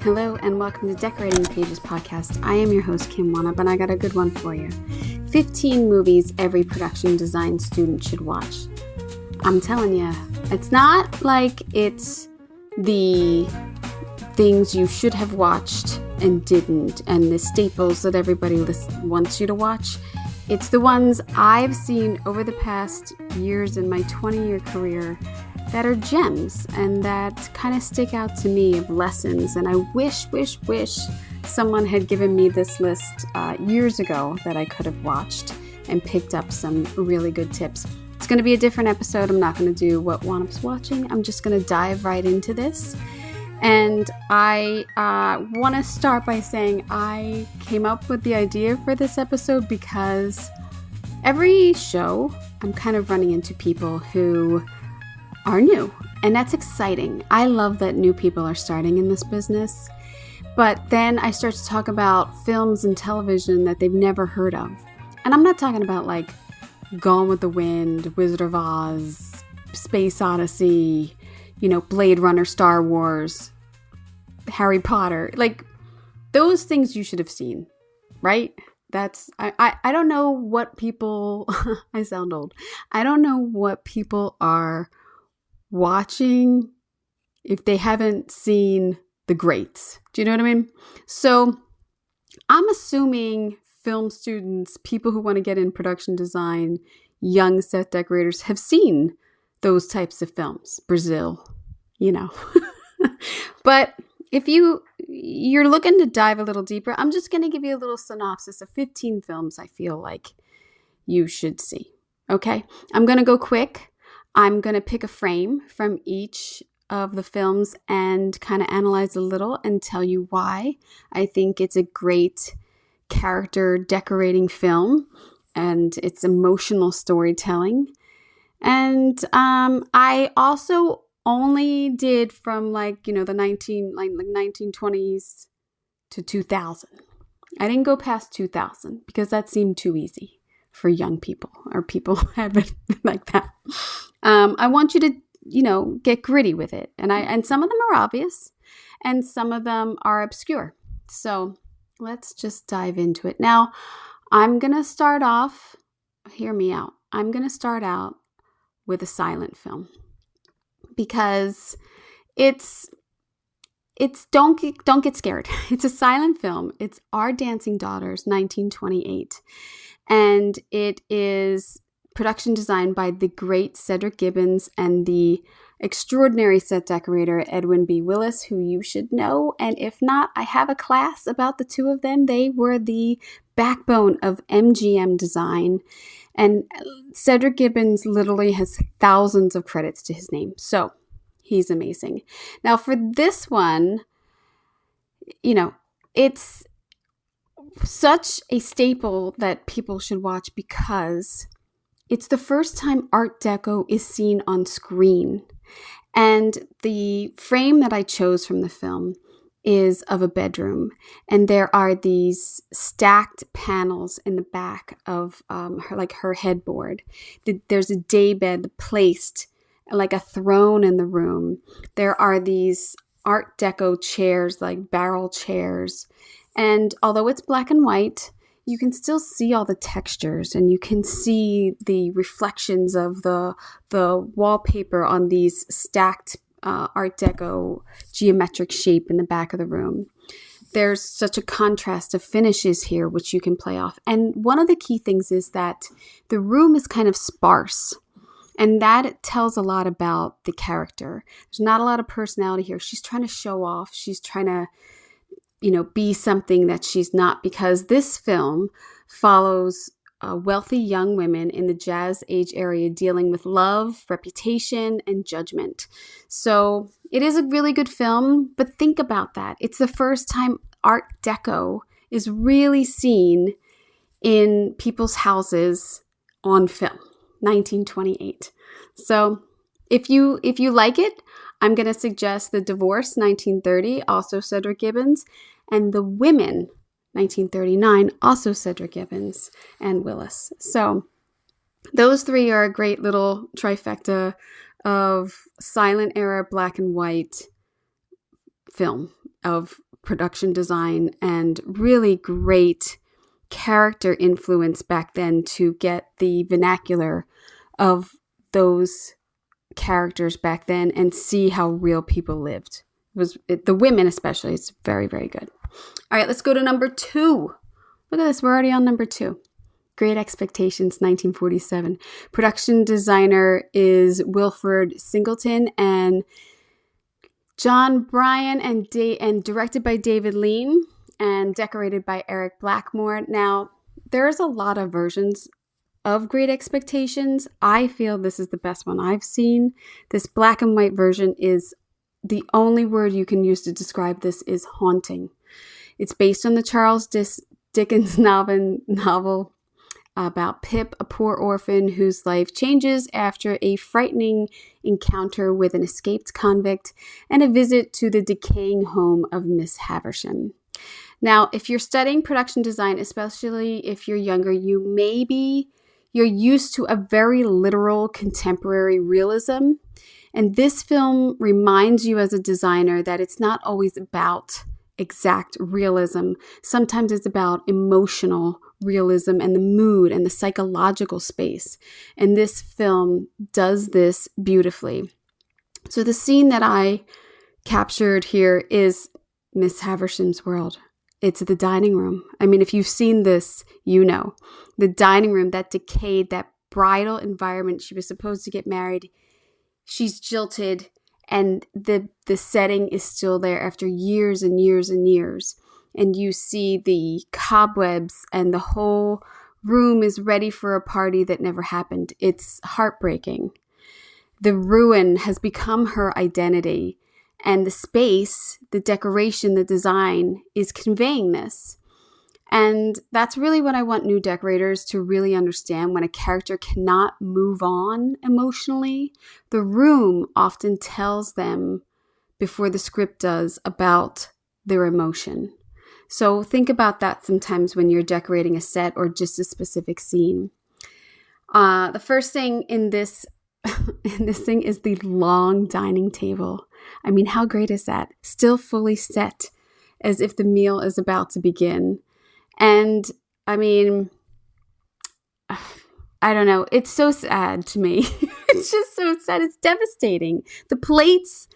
Hello and welcome to Decorating Pages podcast. I am your host, Kim Wannop, and I got a good one for you. 15 movies every production design student should watch. I'm telling you, it's not like it's the things you should have watched and didn't, and the staples that everybody wants you to watch. It's the ones I've seen over the past years in my 20-year career that are gems and that kind of stick out to me of lessons. And I wish someone had given me this list years ago that I could have watched and picked up some really good tips. It's going to be a different episode. I'm not going to do what Wannop's watching. I'm just going to dive right into this. And I want to start by saying I came up with the idea for this episode because every show I'm kind of running into people who are new, and that's exciting. I love that new people are starting in this business, but then I start to talk about films and television that they've never heard of. And I'm not talking about like Gone with the Wind, Wizard of Oz, Space Odyssey, Blade Runner, Star Wars, Harry Potter. Like, those things you should have seen, right? I don't know what people, I sound old. I don't know what people are watching if they haven't seen the greats. Do you know what I mean? So I'm assuming film students, people who want to get in production design, young set decorators have seen those types of films. Brazil, But if you're looking to dive a little deeper, I'm just going to give you a little synopsis of 15 films I feel like you should see. Okay? I'm going to go quick. I'm going to pick a frame from each of the films and kind of analyze a little and tell you why I think it's a great character decorating film and it's emotional storytelling. And I also only did from the 1920s to 2000. I didn't go past 2000 because that seemed too easy for young people or people have it like that. I want you to, get gritty with it. And some of them are obvious and some of them are obscure. So let's just dive into it. Now, I'm going to start off, hear me out. I'm going to start out with a silent film because don't get scared. It's a silent film. It's Our Dancing Daughters, 1928. And it is production designed by the great Cedric Gibbons and the extraordinary set decorator Edwin B. Willis, who you should know. And if not, I have a class about the two of them. They were the backbone of MGM design. And Cedric Gibbons literally has thousands of credits to his name. So he's amazing. Now for this one, it's such a staple that people should watch because it's the first time Art Deco is seen on screen. And the frame that I chose from the film is of a bedroom. And there are these stacked panels in the back of her headboard. There's a daybed placed like a throne in the room. There are these Art Deco chairs, like barrel chairs. And although it's black and white, you can still see all the textures and you can see the reflections of the wallpaper on these stacked Art Deco geometric shape in the back of the room. There's such a contrast of finishes here, which you can play off. And one of the key things is that the room is kind of sparse. And that tells a lot about the character. There's not a lot of personality here. She's trying to show off. She's trying to be something that she's not, because this film follows wealthy young women in the Jazz Age area dealing with love, reputation, and judgment. So it is a really good film, but think about that. It's the first time Art Deco is really seen in people's houses on film, 1928. So if you like it, I'm going to suggest The Divorce, 1930, also Cedric Gibbons, and The Women, 1939, also Cedric Gibbons and Willis. So those three are a great little trifecta of silent era black and white film of production design and really great character influence back then to get the vernacular of those characters back then and see how real people lived. The women especially. It's very, very good. All right, let's go to number 2. Look at this. We're already on number 2. Great Expectations, 1947. Production designer is Wilfred Singleton and John Bryan, and directed by David Lean and decorated by Eric Blackmore. Now, there's a lot of versions of Great Expectations. I feel this is the best one I've seen. This black and white version is the only word you can use to describe this is haunting. It's based on the Charles Dickens novel about Pip, a poor orphan whose life changes after a frightening encounter with an escaped convict and a visit to the decaying home of Miss Havisham. Now, if you're studying production design, especially if you're younger, you're used to a very literal contemporary realism. And this film reminds you as a designer that it's not always about exact realism. Sometimes it's about emotional realism and the mood and the psychological space. And this film does this beautifully. So the scene that I captured here is Miss Havisham's world. It's the dining room. I mean, if you've seen this, you know. The dining room, that decayed, that bridal environment. She was supposed to get married. She's jilted, and the setting is still there after years and years and years. And you see the cobwebs, and the whole room is ready for a party that never happened. It's heartbreaking. The ruin has become her identity. And the space, the decoration, the design is conveying this. And that's really what I want new decorators to really understand. When a character cannot move on emotionally, the room often tells them before the script does about their emotion. So think about that sometimes when you're decorating a set or just a specific scene. The first thing in this thing is the long dining table. I mean, how great is that? Still fully set as if the meal is about to begin. And I mean, I don't know. It's so sad to me. It's just so sad. It's devastating. The plates,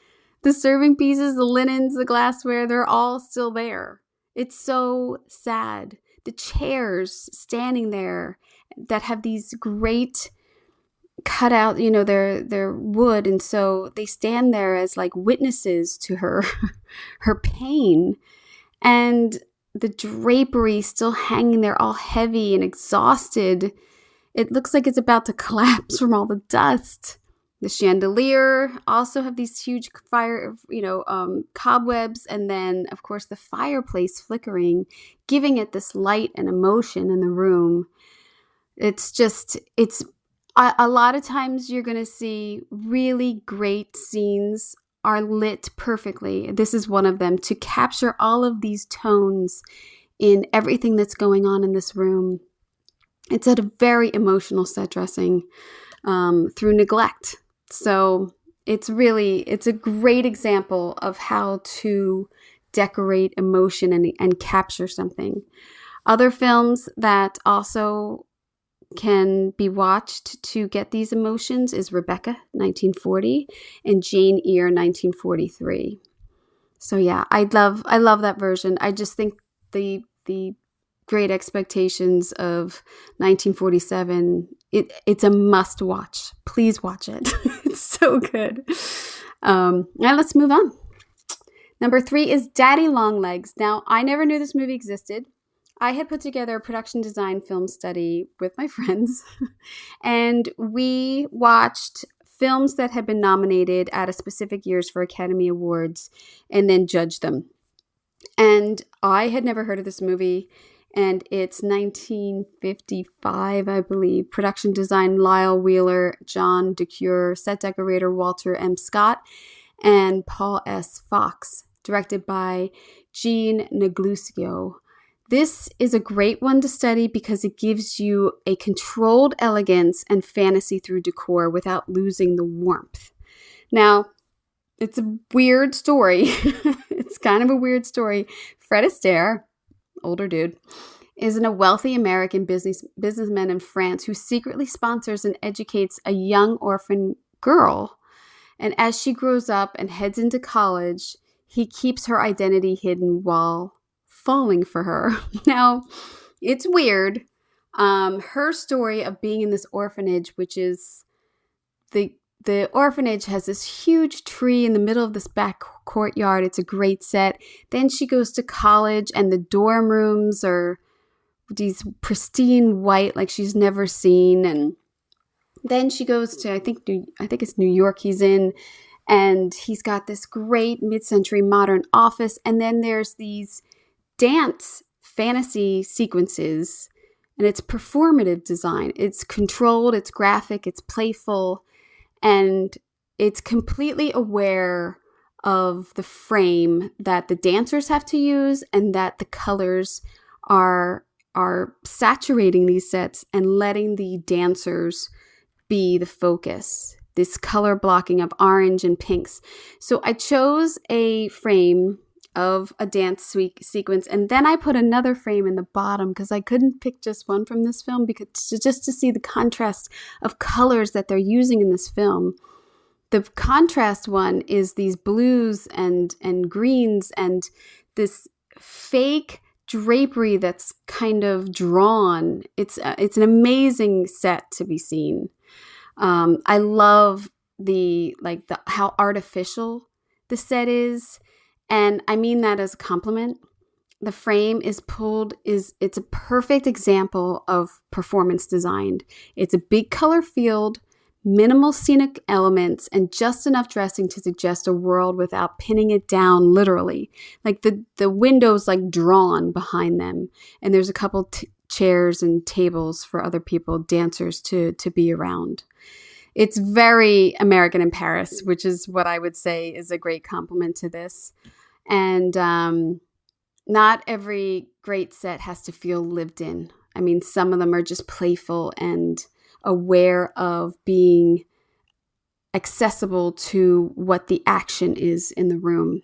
the serving pieces, the linens, the glassware, they're all still there. It's so sad. The chairs standing there that have these great cut out, they're wood, and so they stand there as like witnesses to her pain, and the drapery still hanging there all heavy and exhausted. It looks like it's about to collapse from all the dust. The chandelier also have these huge cobwebs, and then of course the fireplace flickering, giving it this light and emotion in the room. It's a lot of times you're going to see really great scenes are lit perfectly. This is one of them, to capture all of these tones in everything that's going on in this room. It's a very emotional set dressing through neglect. So it's a great example of how to decorate emotion and capture something. Other films that also can be watched to get these emotions is Rebecca, 1940, and Jane Eyre, 1943. So yeah, I love that version. I just think the Great Expectations of 1947, it's a must watch. Please watch it. It's so good. Now let's move on. Number 3 is Daddy Longlegs. Now, I never knew this movie existed. I had put together a production design film study with my friends, and we watched films that had been nominated at a specific years for Academy Awards and then judged them. And I had never heard of this movie, and it's 1955, I believe. Production design, Lyle Wheeler, John DeCure, set decorator, Walter M. Scott, and Paul S. Fox, directed by Gene Negluscio. This is a great one to study because it gives you a controlled elegance and fantasy through decor without losing the warmth. Now, it's a weird story. It's kind of a weird story. Fred Astaire, older dude, is a wealthy American businessman in France who secretly sponsors and educates a young orphan girl. And as she grows up and heads into college, he keeps her identity hidden while falling for her. Now, it's weird. Her story of being in this orphanage, which is the orphanage has this huge tree in the middle of this back courtyard. It's a great set. Then she goes to college and the dorm rooms are these pristine white like she's never seen. And then she goes to, I think it's New York he's in. And he's got this great mid-century modern office. And then there's these dance fantasy sequences. And it's performative design. It's controlled, it's graphic, it's playful. And it's completely aware of the frame that the dancers have to use and that the colors are saturating these sets and letting the dancers be the focus. This color blocking of orange and pinks. So I chose a frame of a dance sequence, and then I put another frame in the bottom because I couldn't pick just one from this film because just to see the contrast of colors that they're using in this film. The contrast one is these blues and greens and this fake drapery that's kind of drawn. It's an amazing set to be seen. I love how artificial the set is. And I mean that as a compliment. The frame it's a perfect example of performance design. It's a big color field, minimal scenic elements, and just enough dressing to suggest a world without pinning it down literally. Like the windows like drawn behind them. And there's a couple chairs and tables for other people, dancers to be around. It's very American in Paris, which is what I would say is a great compliment to this. And not every great set has to feel lived in. I mean, some of them are just playful and aware of being accessible to what the action is in the room.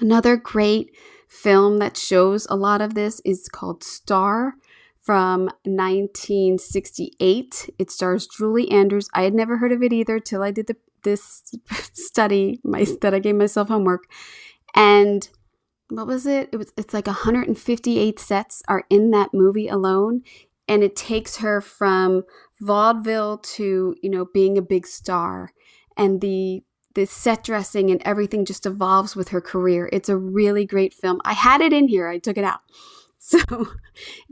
Another great film that shows a lot of this is called Star from 1968. It stars Julie Andrews. I had never heard of it either till I did this study that I gave myself homework. And what was it? It's like 158 sets are in that movie alone. And it takes her from vaudeville to, being a big star. And the set dressing and everything just evolves with her career. It's a really great film. I had it in here. I took it out. So,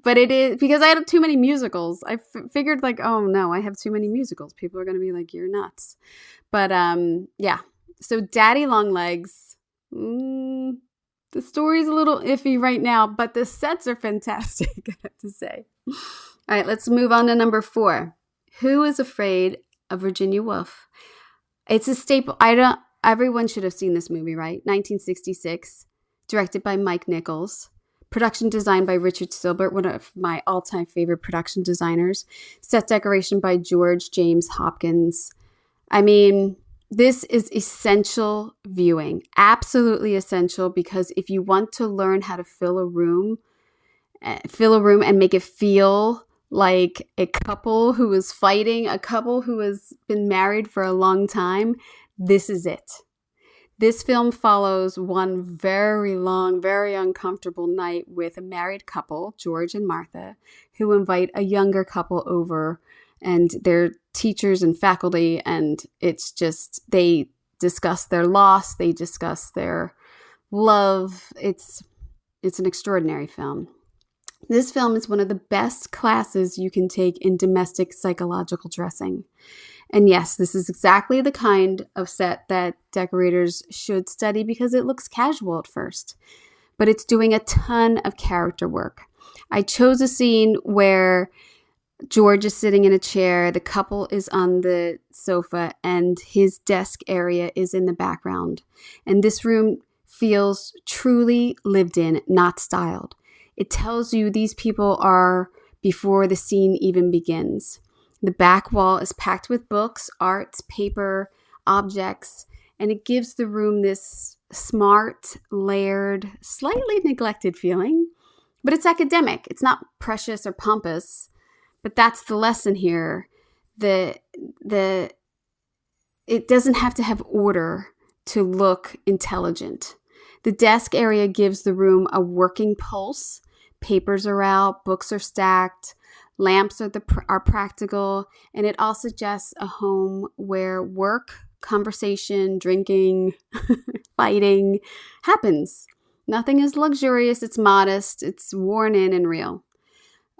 but it is because I had too many musicals. I figured like, oh no, I have too many musicals. People are going to be like, you're nuts. But yeah. So Daddy Longlegs. The story's a little iffy right now, but the sets are fantastic, I have to say. All right, let's move on to number 4. Who is Afraid of Virginia Woolf? It's a staple. Everyone should have seen this movie, right? 1966, directed by Mike Nichols. Production design by Richard Silbert, one of my all-time favorite production designers. Set decoration by George James Hopkins. I mean, this is essential viewing, absolutely essential, because if you want to learn how to fill a room and make it feel like a couple who is fighting, a couple who has been married for a long time, this is it. This film follows one very long, very uncomfortable night with a married couple, George and Martha, who invite a younger couple over, and they're teachers and faculty, and it's just, they discuss their loss, they discuss their love. It's an extraordinary film. This film is one of the best classes you can take in domestic psychological dressing. And yes, this is exactly the kind of set that decorators should study because it looks casual at first, but it's doing a ton of character work. I chose a scene where George is sitting in a chair, the couple is on the sofa, and his desk area is in the background. And this room feels truly lived in, not styled. It tells you these people are before the scene even begins. The back wall is packed with books, arts, paper, objects, and it gives the room this smart, layered, slightly neglected feeling. But it's academic. It's not precious or pompous. But that's the lesson here. It doesn't have to have order to look intelligent. The desk area gives the room a working pulse. Papers are out, books are stacked, lamps are practical, and it all suggests a home where work, conversation, drinking, fighting happens. Nothing is luxurious, it's modest, it's worn in and real.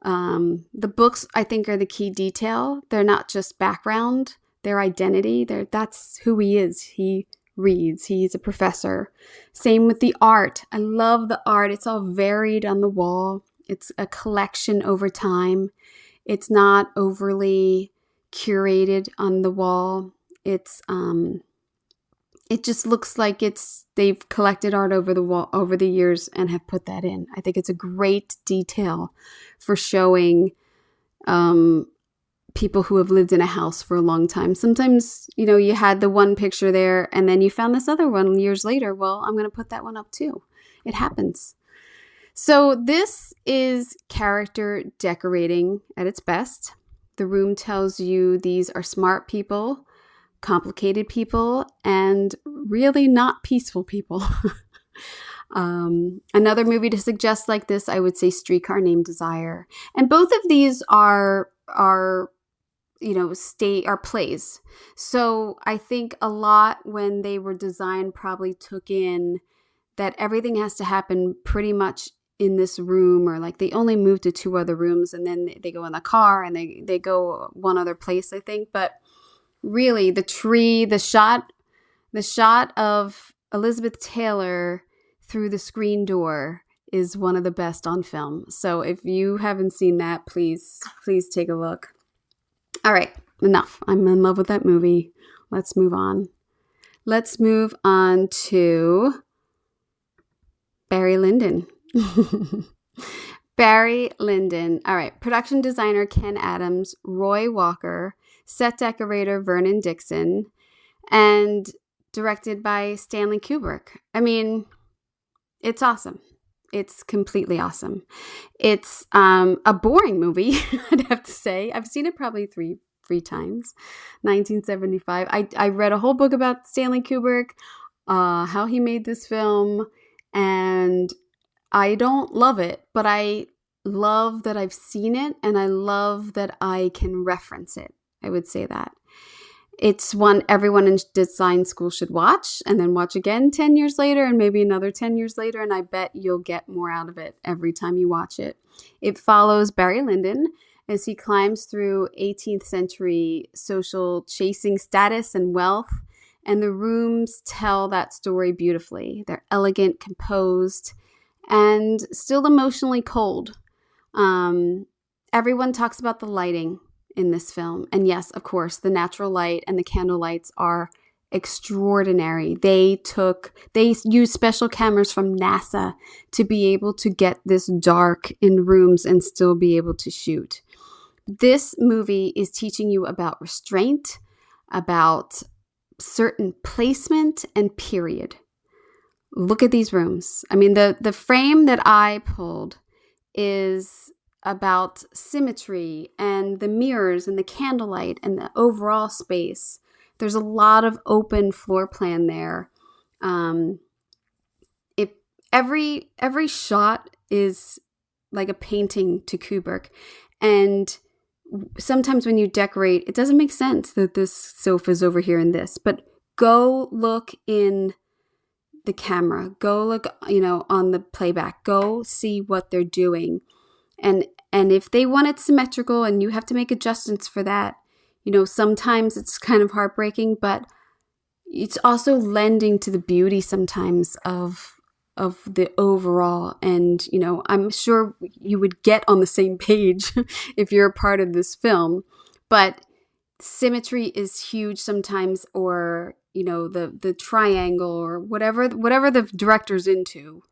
The books, I think, are the key detail. They're not just background, they're identity. That's who he is. He reads. He's a professor. Same with the art. I love the art. It's all varied on the wall. It's a collection over time. It's not overly curated on the wall. It just looks like they've collected art over the wall over the years and have put that in. I think it's a great detail for showing people who have lived in a house for a long time. Sometimes, you had the one picture there and then you found this other one years later. Well, I'm going to put that one up too. It happens. So this is character decorating at its best. The room tells you these are smart people, complicated people, and really not peaceful people. Another movie to suggest like this, I would say Streetcar Named Desire. And both of these are plays. So I think a lot when they were designed probably took in that everything has to happen pretty much in this room, or like they only move to 2 other rooms and then they go in the car and they go one other place, I think. But really the tree, the shot of Elizabeth Taylor through the screen door is one of the best on film. So if you haven't seen that, please take a look. All right, enough. I'm in love with that movie. Let's move on. Let's move on to Barry Lyndon. Barry Lyndon. All right. Production designer Ken Adams, Roy Walker, set decorator Vernon Dixon, and directed by Stanley Kubrick. I mean, it's awesome. It's completely awesome. It's a boring movie, I'd have to say. I've seen it probably three times. 1975. I read a whole book about Stanley Kubrick, how he made this film, and I don't love it, but I love that I've seen it, and I love that I can reference it. I would say that. It's one everyone in design school should watch, and then watch again 10 years later, and maybe another 10 years later, and I bet you'll get more out of it every time you watch it. It follows Barry Lyndon as he climbs through 18th century social chasing status and wealth, and the rooms tell that story beautifully. They're elegant, composed, and still emotionally cold. Everyone talks about the lighting in this film. And yes, of course, the natural light and the candle lights are extraordinary. They used special cameras from NASA to be able to get this dark in rooms and still be able to shoot. This movie is teaching you about restraint, about certain placement and period. Look at these rooms. I mean, the frame that I pulled is about symmetry and the mirrors and the candlelight and the overall space. There's a lot of open floor plan there. Every shot is like a painting to Kubrick. And sometimes when you decorate, it doesn't make sense that this sofa's over here and this, but go look in the camera, go look, on the playback, go see what they're doing. And if they want it symmetrical and you have to make adjustments for that, sometimes it's kind of heartbreaking, but it's also lending to the beauty sometimes of the overall. And, I'm sure you would get on the same page if you're a part of this film, but symmetry is huge sometimes, or, the triangle or whatever the director's into.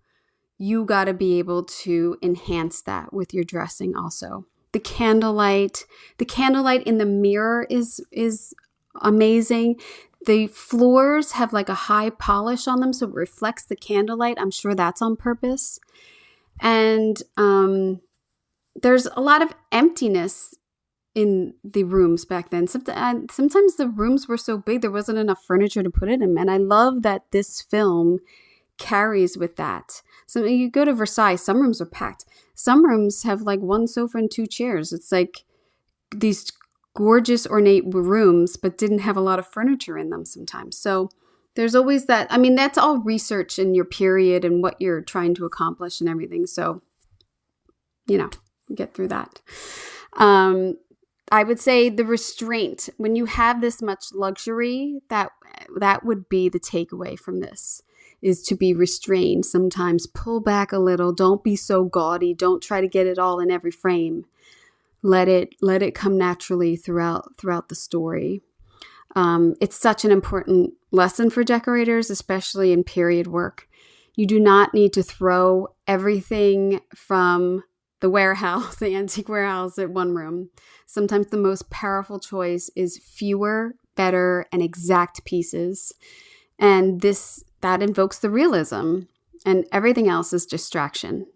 You got to be able to enhance that with your dressing also. The candlelight in the mirror is amazing. The floors have like a high polish on them, so it reflects the candlelight. I'm sure that's on purpose. And there's a lot of emptiness in the rooms back then. Sometimes the rooms were so big there wasn't enough furniture to put in them. And I love that this film carries with that. So you go to Versailles, some rooms are packed. Some rooms have like one sofa and two chairs. It's like these gorgeous ornate rooms, but didn't have a lot of furniture in them sometimes. So there's always that. I mean, that's all research in your period and what you're trying to accomplish and everything. So, get through that. I would say the restraint, when you have this much luxury, that would be the takeaway from this, is to be restrained. Sometimes pull back a little. Don't be so gaudy. Don't try to get it all in every frame. Let it come naturally throughout the story. It's such an important lesson for decorators, especially in period work. You do not need to throw everything from the warehouse, the antique warehouse, at one room. Sometimes the most powerful choice is fewer, better, and exact pieces. And that invokes the realism, and everything else is distraction.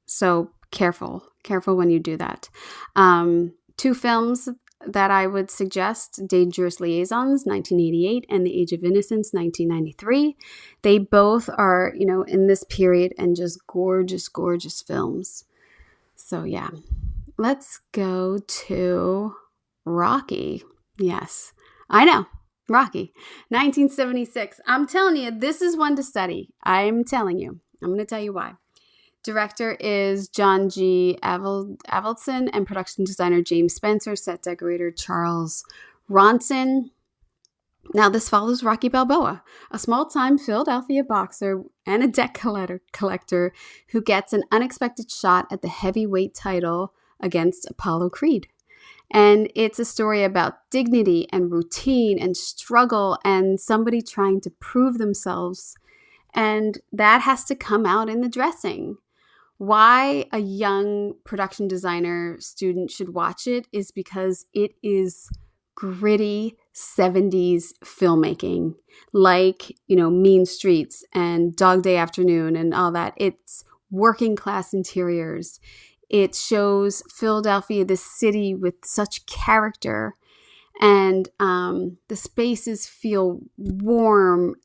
So careful when you do that. 2 films that I would suggest: Dangerous Liaisons, 1988, and The Age of Innocence, 1993. They both are, in this period, and just gorgeous, gorgeous films. So yeah, let's go to Rocky. Yes, I know, Rocky, 1976. I'm telling you, this is one to study. I'm telling you. I'm going to tell you why. Director is John G. Avildsen, and production designer James Spencer, set decorator Charles Ronson. Now, this follows Rocky Balboa, a small-time Philadelphia boxer and a debt collector who gets an unexpected shot at the heavyweight title against Apollo Creed. And it's a story about dignity and routine and struggle and somebody trying to prove themselves. And that has to come out in the dressing. Why a young production designer student should watch it is because it is gritty 70s filmmaking, like, Mean Streets and Dog Day Afternoon and all that. It's working class interiors. It shows Philadelphia, this city with such character, and the spaces feel worn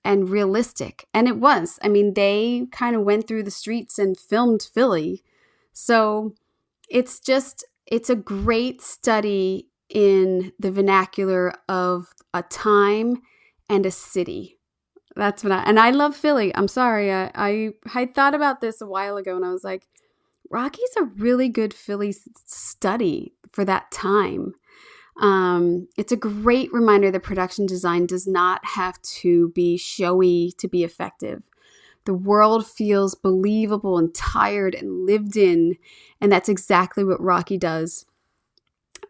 and realistic. And it was. I mean, they kind of went through the streets and filmed Philly. So it's a great study in the vernacular of a time and a city. That's what I love Philly. I'm sorry. I thought about this a while ago and I was like, Rocky's a really good Philly study for that time. It's a great reminder that production design does not have to be showy to be effective. The world feels believable and tired and lived in, and that's exactly what Rocky does.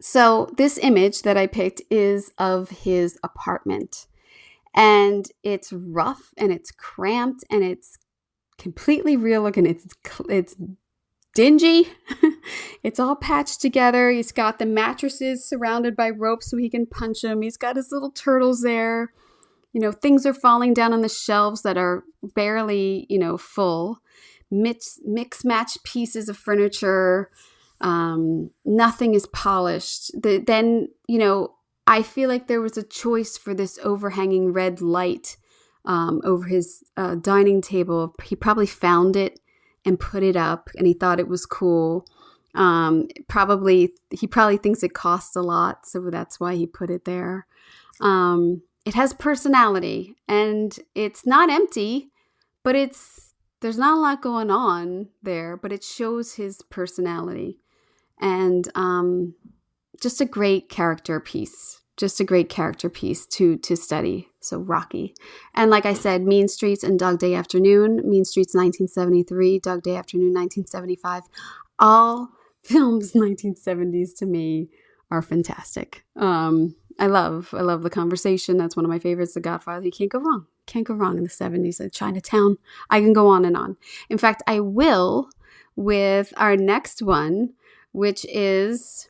So this image that I picked is of his apartment, and it's rough and it's cramped and it's completely real looking. It's dingy. It's all patched together. He's got the mattresses surrounded by ropes so he can punch them. He's got his little turtles there. Things are falling down on the shelves that are barely, full. Mix-match pieces of furniture. Nothing is polished. Then, I feel like there was a choice for this overhanging red light over his dining table. He probably found it and put it up, and he thought it was cool. He probably thinks it costs a lot, so that's why he put it there. It has personality, and it's not empty, but there's not a lot going on there, but it shows his personality, and just a great character piece. Just a great character piece to study. So Rocky. And like I said, Mean Streets and Dog Day Afternoon. Mean Streets 1973, Dog Day Afternoon 1975. All films 1970s to me are fantastic. I love the conversation. That's one of my favorites. The Godfather. You can't go wrong. Can't go wrong in the 70s. Like Chinatown. I can go on and on. In fact, I will with our next one, which is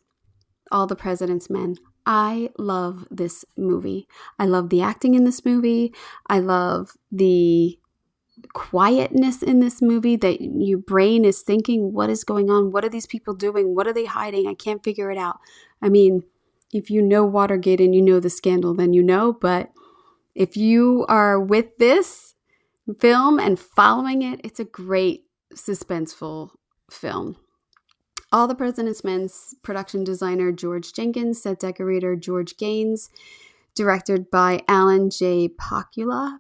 All the President's Men. I love this movie. I love the acting in this movie. I love the quietness in this movie, that your brain is thinking, what is going on? What are these people doing? What are they hiding? I can't figure it out. I mean, if you know Watergate and you know the scandal, then you know. But if you are with this film and following it, it's a great suspenseful film. All the President's Men's production designer George Jenkins, set decorator George Gaines, directed by Alan J. Pakula.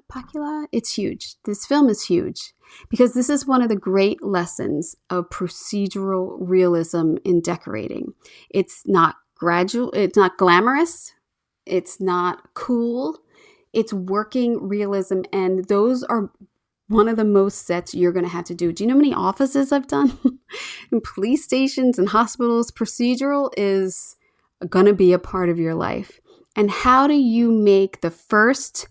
It's huge. This film is huge because this is one of the great lessons of procedural realism in decorating. It's not gradual. It's not glamorous. It's not cool. It's working realism, and those are one of the most sets you're going to have to do. Do you know how many offices I've done? In police stations and hospitals, procedural is going to be a part of your life. And how do you make the first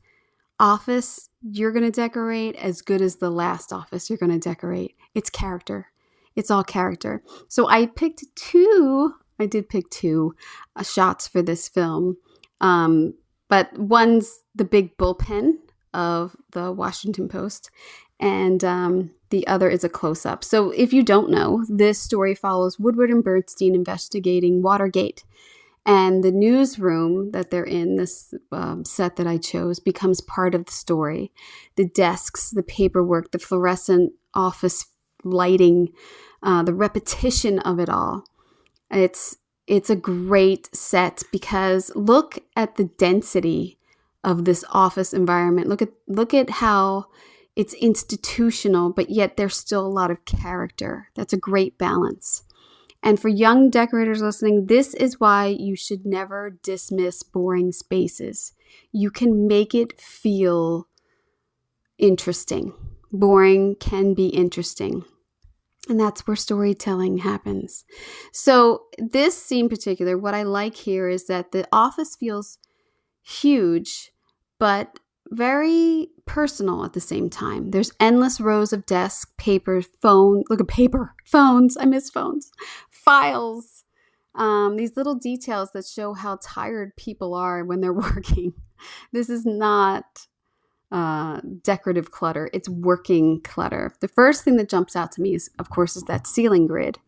office you're going to decorate as good as the last office you're going to decorate? It's character. It's all character. So I did pick two shots for this film. But one's the big bullpen of the Washington Post, and the other is a close-up. So if you don't know, this story follows Woodward and Bernstein investigating Watergate. And the newsroom that they're in, this set that I chose, becomes part of the story. The desks, the paperwork, the fluorescent office lighting, the repetition of it all. It's a great set because look at the density of this office environment. Look at how it's institutional, but yet there's still a lot of character. That's a great balance. And for young decorators listening, this is why you should never dismiss boring spaces. You can make it feel interesting. Boring can be interesting. And that's where storytelling happens. So this scene in particular, what I like here is that the office feels huge, but very personal at the same time. There's endless rows of desks, paper, phones. I miss phones. Files. These little details that show how tired people are when they're working. This is not decorative clutter. It's working clutter. The first thing that jumps out to me is, of course, is that ceiling grid.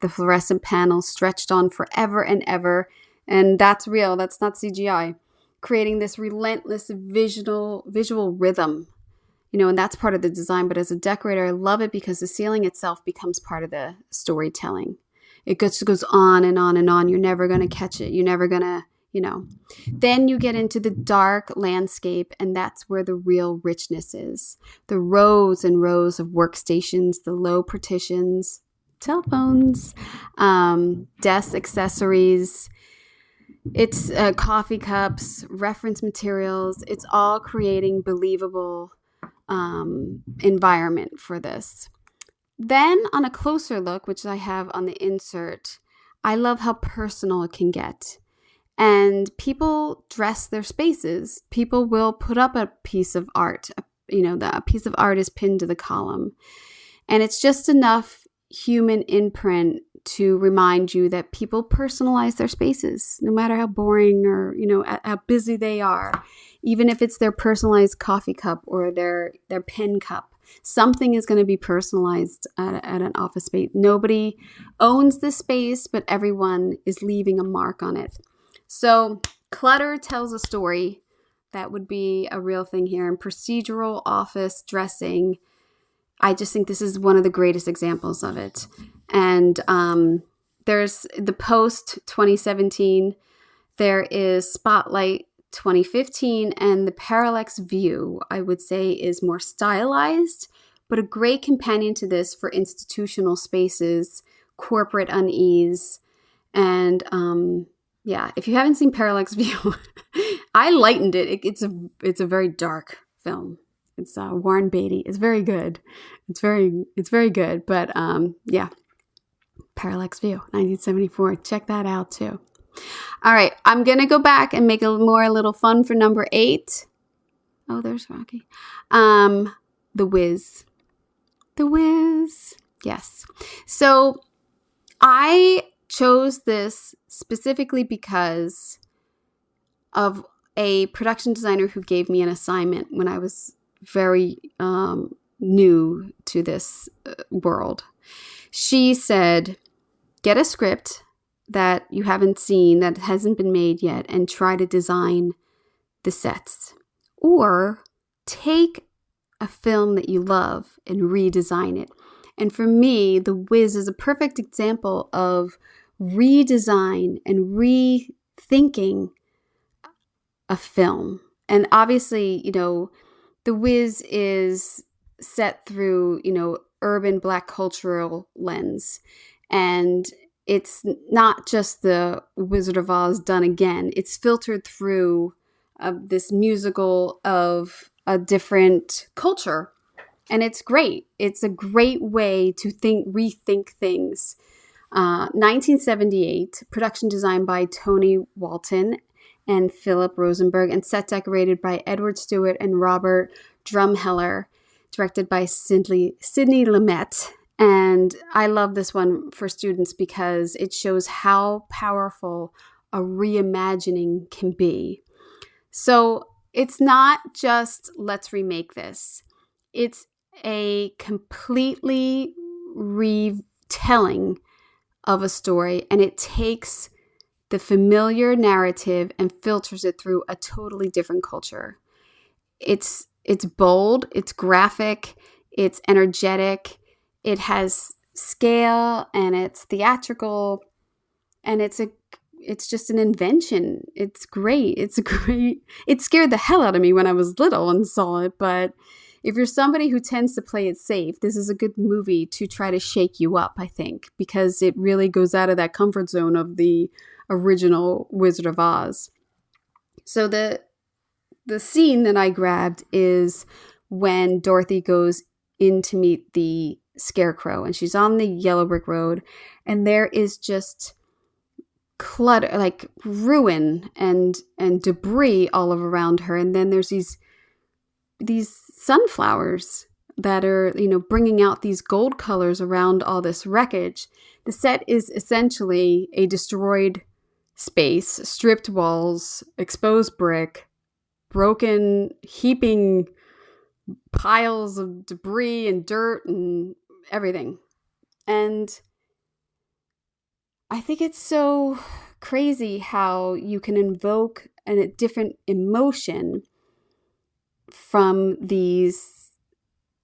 The fluorescent panels stretched on forever and ever. And that's real. That's not CGI. Creating this relentless visual rhythm, and that's part of the design. But as a decorator, I love it because the ceiling itself becomes part of the storytelling. It goes on and on and on. You're never going to catch it. You're never going to, Then you get into the dark landscape, and that's where the real richness is. The rows and rows of workstations, the low partitions, telephones, desk accessories. It's coffee cups, reference materials. It's all creating believable environment for this. Then on a closer look, which I have on the insert, I love how personal it can get. And people dress their spaces. People will put up a piece of art. A piece of art is pinned to the column. And it's just enough human imprint to remind you that people personalize their spaces, no matter how boring or, how busy they are. Even if it's their personalized coffee cup or their pen cup, something is going to be personalized at an office space. Nobody owns the space, but everyone is leaving a mark on it. So clutter tells a story. That would be a real thing here. And procedural office dressing, I just think this is one of the greatest examples of it. And there's the Post 2017, there is Spotlight 2015, and the Parallax View, I would say, is more stylized, but a great companion to this for institutional spaces, corporate unease. And if you haven't seen Parallax View, I lightened it. It's a very dark film. It's Warren Beatty. It's very good. It's very good. But Parallax View, 1974. Check that out too. All right, I'm gonna go back and make a little fun for number 8. Oh, there's Rocky. The Wiz. The Wiz. Yes. So I chose this specifically because of a production designer who gave me an assignment when I was very new to this world. She said, get a script that you haven't seen, that hasn't been made yet, and try to design the sets. Or take a film that you love and redesign it. And for me, The Wiz is a perfect example of redesign and rethinking a film. And obviously, The Wiz is set through, urban Black cultural lens. And it's not just the Wizard of Oz done again. It's filtered through this musical of a different culture. And it's great. It's a great way to rethink things. 1978, production design by Tony Walton and Philip Rosenberg, and set decorated by Edward Stewart and Robert Drumheller, directed by Sidney Lumet. And I love this one for students because it shows how powerful a reimagining can be. So it's not just let's remake this. It's a completely retelling of a story, and it takes the familiar narrative and filters it through a totally different culture. It's bold, it's graphic, it's energetic, it has scale, and it's theatrical, and it's just an invention. It's great. It scared the hell out of me when I was little and saw it, but if you're somebody who tends to play it safe, this is a good movie to try to shake you up, I think, because it really goes out of that comfort zone of the original Wizard of Oz. So the scene that I grabbed is when Dorothy goes in to meet the Scarecrow, and she's on the yellow brick road, and there is just clutter, like ruin and debris all around her. And then there's these sunflowers that are, bringing out these gold colors around all this wreckage. The set is essentially a destroyed space, stripped walls, exposed brick, broken, heaping piles of debris and dirt and everything. And I think it's so crazy how you can invoke a different emotion from these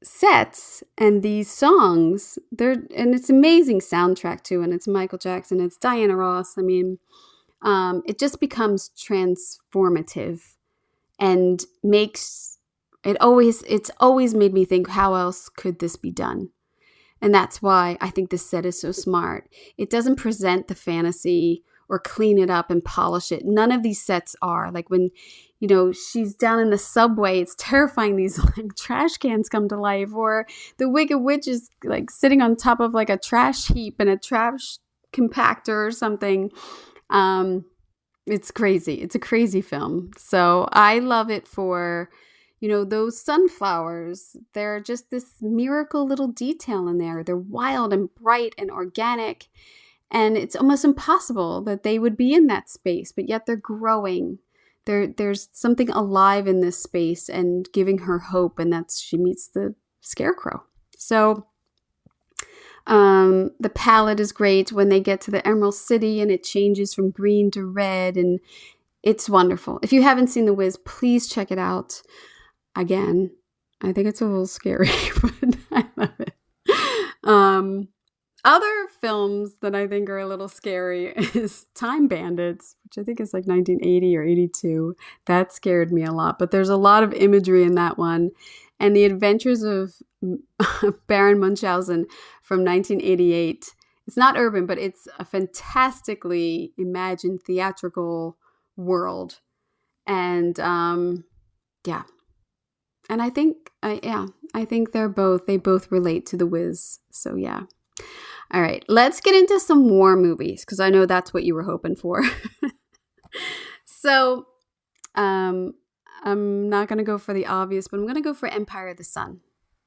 sets and these songs. And it's amazing soundtrack too, and it's Michael Jackson, it's Diana Ross. I mean, it just becomes transformative and it's always made me think, how else could this be done? And that's why I think this set is so smart. It doesn't present the fantasy or clean it up and polish it. None of these sets are. Like when, she's down in the subway, it's terrifying. These like trash cans come to life, or the Wicked Witch is like sitting on top of like a trash heap in a trash compactor or something. It's crazy. It's a crazy film. So I love it for, those sunflowers. They're just this miracle little detail in there. They're wild and bright and organic. And it's almost impossible that they would be in that space, but yet they're growing. There's something alive in this space and giving her hope, and that's she meets the Scarecrow. So the palette is great when they get to the Emerald City, and it changes from green to red, and it's wonderful. If you haven't seen The Wiz, please check it out. Again, I think it's a little scary, but I love it. Other films that I think are a little scary is Time Bandits, which I think is like 1980 or 82. That scared me a lot, but there's a lot of imagery in that one. And The Adventures of Baron Munchausen from 1988. It's not urban, but it's a fantastically imagined theatrical world. And yeah. And I think, I think they both relate to The Wiz. So yeah. All right, let's get into some war movies, because I know that's what you were hoping for. So I'm not going to go for the obvious, but I'm going to go for Empire of the Sun.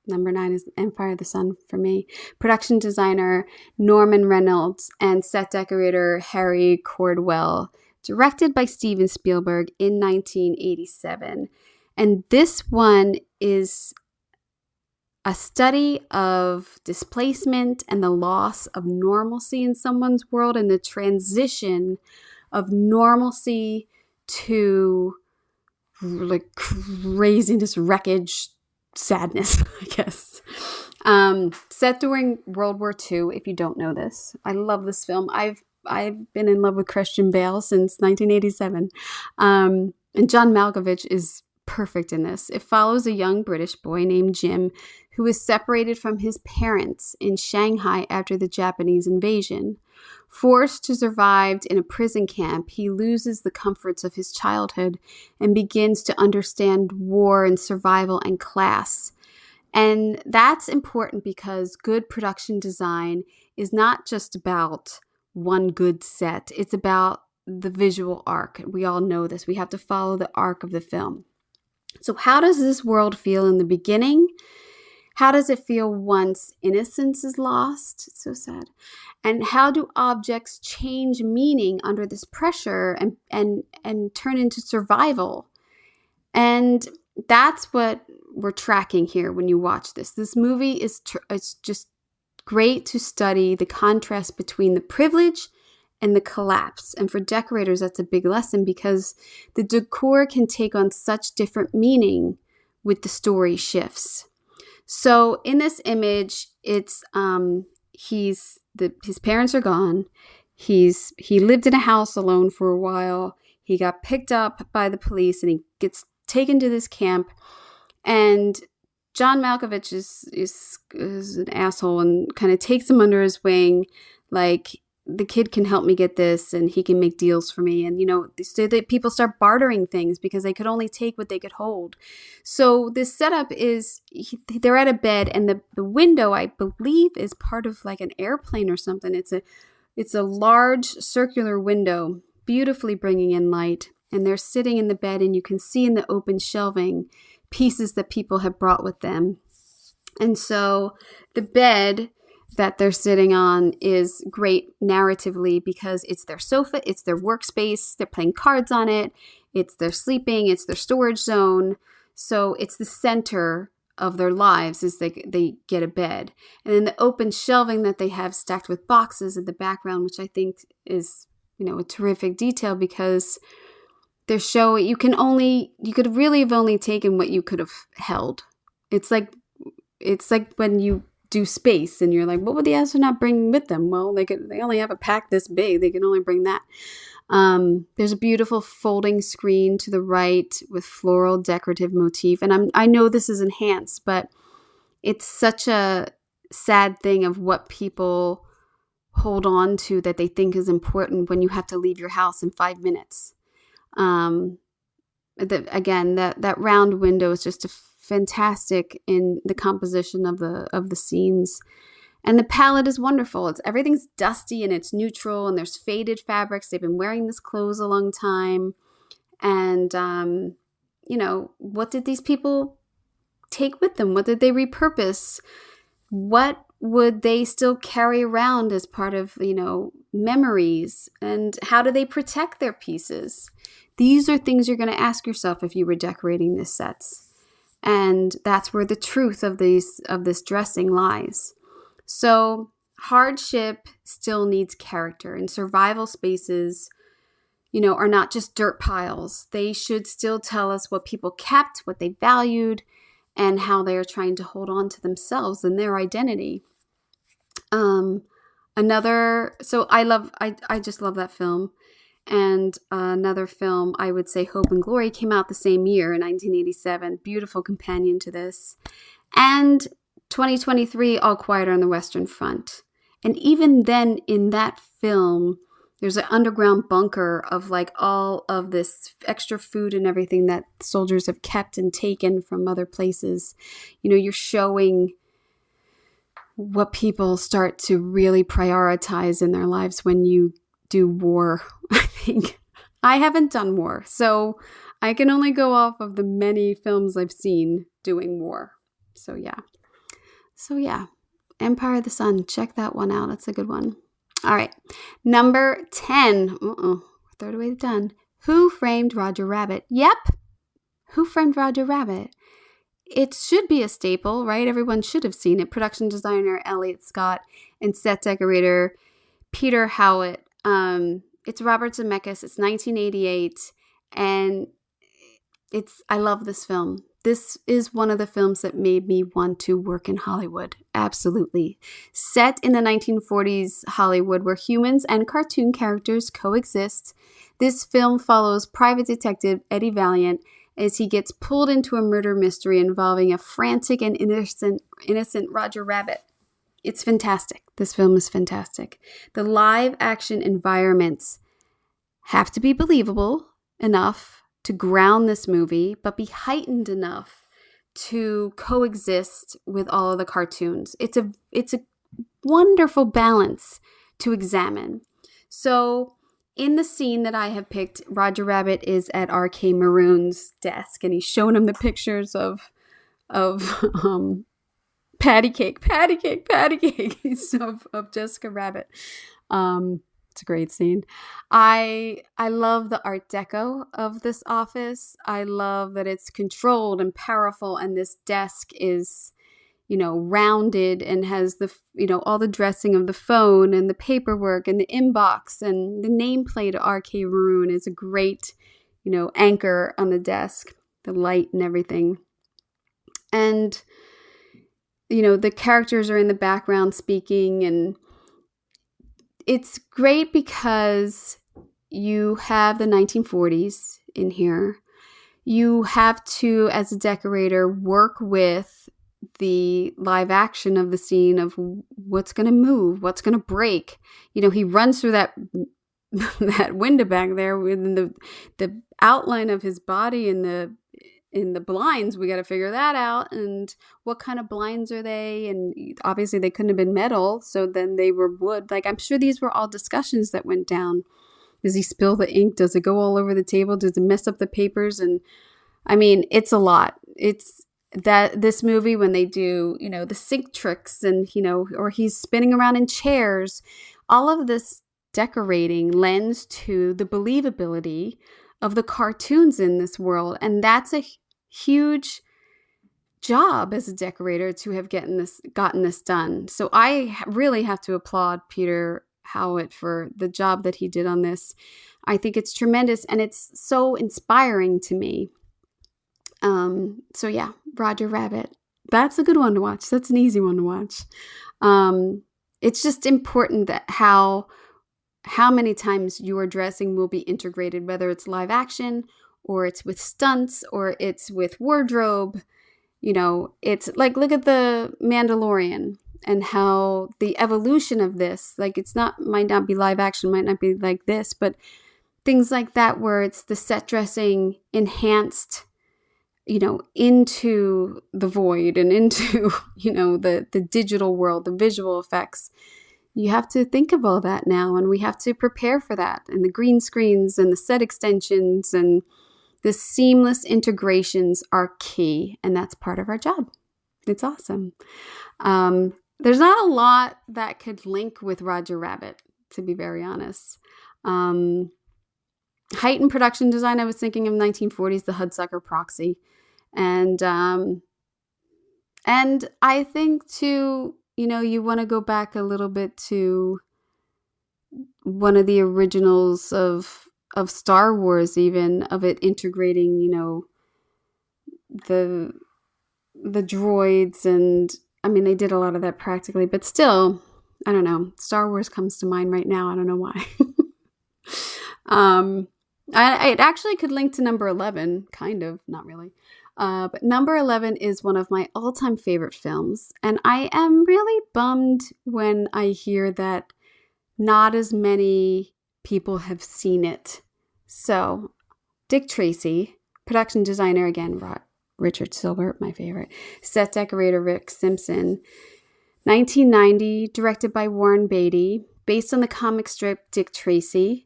Number 9 is Empire of the Sun for me. Production designer Norman Reynolds and set decorator Harry Cordwell directed by Steven Spielberg in 1987. And this one is a study of displacement and the loss of normalcy in someone's world and the transition of normalcy to like craziness, wreckage, sadness, I guess. Set during World War II, if you don't know this. I love this film. I've been in love with Christian Bale since 1987. And John Malkovich is perfect in this. It follows a young British boy named Jim who is separated from his parents in Shanghai after the Japanese invasion. Forced to survive in a prison camp, he loses the comforts of his childhood and begins to understand war and survival and class. And that's important because good production design is not just about one good set. It's about the visual arc. We all know this. We have to follow the arc of the film. So how does this world feel in the beginning? How does it feel once innocence is lost? It's so sad. And how do objects change meaning under this pressure and turn into survival? And that's what we're tracking here when you watch this. This movie it's just great to study the contrast between the privilege and the collapse. And for decorators, that's a big lesson because the decor can take on such different meaning with the story shifts. So in this image, it's his parents are gone. He lived in a house alone for a while. He got picked up by the police and he gets taken to this camp. And John Malkovich is an asshole and kind of takes him under his wing, like, the kid can help me get this and he can make deals for me. And, so that people start bartering things because they could only take what they could hold. So this setup is, they're at a bed and the window, I believe, is part of like an airplane or something. It's a large circular window, beautifully bringing in light. And they're sitting in the bed and you can see in the open shelving pieces that people have brought with them. And so the bed that they're sitting on is great narratively because it's their sofa, it's their workspace, they're playing cards on it, it's their sleeping, it's their storage zone. So it's the center of their lives is they get a bed. And then the open shelving that they have stacked with boxes in the background, which I think is, a terrific detail because they're showing you could really have only taken what you could have held. It's like when you do space and you're like, what would the astronaut bring with them? Well, they only have a pack this big. They can only bring that. There's a beautiful folding screen to the right with floral decorative motif. And I know this is enhanced, but it's such a sad thing of what people hold on to that they think is important when you have to leave your house in 5 minutes. That round window is just fantastic in the composition of the scenes, and the palette is wonderful. Everything's dusty and it's neutral, and there's faded fabrics. They've been wearing this clothes a long time, and what did these people take with them? What did they repurpose? What would they still carry around as part of memories, and how do they protect their pieces? These are things you're going to ask yourself if you were decorating these sets. And that's where the truth of this dressing lies. So hardship still needs character, and survival spaces, are not just dirt piles. They should still tell us what people kept, what they valued, and how they are trying to hold on to themselves and their identity. I just love that film. And another film, I would say Hope and Glory, came out the same year in 1987. Beautiful companion to this. And 2023, All Quiet on the Western Front. And even then in that film, there's an underground bunker of like all of this extra food and everything that soldiers have kept and taken from other places. You're showing what people start to really prioritize in their lives when you do war. I think I haven't done war, so I can only go off of the many films I've seen doing war. So yeah, Empire of the Sun, check that one out. That's a good one. All right, number 10. Throw it away, done. Who Framed Roger Rabbit? Yep. Who Framed Roger Rabbit? It should be a staple, right? Everyone should have seen it. Production designer Elliot Scott and set decorator Peter Howitt. It's Robert Zemeckis. It's 1988, and I love this film. This is one of the films that made me want to work in Hollywood. Absolutely. Set in the 1940s Hollywood, where humans and cartoon characters coexist, this film follows private detective Eddie Valiant as he gets pulled into a murder mystery involving a frantic and innocent Roger Rabbit. It's fantastic. This film is fantastic. The live action environments have to be believable enough to ground this movie, but be heightened enough to coexist with all of the cartoons. It's a wonderful balance to examine. So in the scene that I have picked, Roger Rabbit is at R.K. Maroon's desk, and he's showing him the pictures of patty cake of Jessica Rabbit. It's a great scene. I love the Art Deco of this office. I love that it's controlled and powerful, and this desk is, rounded and has the, all the dressing of the phone and the paperwork and the inbox, and the nameplate of R.K. Maroon is a great, anchor on the desk, the light and everything. And, the characters are in the background speaking, and it's great because you have the 1940s in here. You have to, as a decorator, work with the live action of the scene of what's going to move, what's going to break. He runs through that window back there with the outline of his body in the blinds. We got to figure that out. And what kind of blinds are they? And obviously they couldn't have been metal, so then they were wood. Like, I'm sure these were all discussions that went down. Does he spill the ink? Does it go all over the table? Does it mess up the papers? And I mean, it's a lot. It's that this movie, when they do, the sink tricks and, or he's spinning around in chairs, all of this decorating lends to the believability of the cartoons in this world. And that's a huge job as a decorator to have gotten this done. So I really have to applaud Peter Howitt for the job that he did on this. I think it's tremendous, and it's so inspiring to me. So yeah, Roger Rabbit. That's a good one to watch. That's an easy one to watch. It's just important that how many times your dressing will be integrated, whether it's live action or it's with stunts or it's with wardrobe. It's like, look at the Mandalorian and how the evolution of this, like, might not be live action, might not be like this, but things like that where it's the set dressing enhanced, into the void and into, the digital world, the visual effects. You have to think of all that now, and we have to prepare for that, and the green screens and the set extensions and the seamless integrations are key, and that's part of our job. It's awesome. There's not a lot that could link with Roger Rabbit, to be very honest. Heightened production design, I was thinking of 1940s, the Hudsucker Proxy. And I think too, you want to go back a little bit to one of the originals of Star Wars, even, of it integrating, the droids, and I mean, they did a lot of that practically, but still, I don't know. Star Wars comes to mind right now. I don't know why. It actually could link to number 11, kind of, not really. But number 11 is one of my all-time favorite films, and I am really bummed when I hear that not as many people have seen it. So, Dick Tracy, production designer again, Richard Silver, my favorite, set decorator Rick Simpson, 1990, directed by Warren Beatty, based on the comic strip Dick Tracy.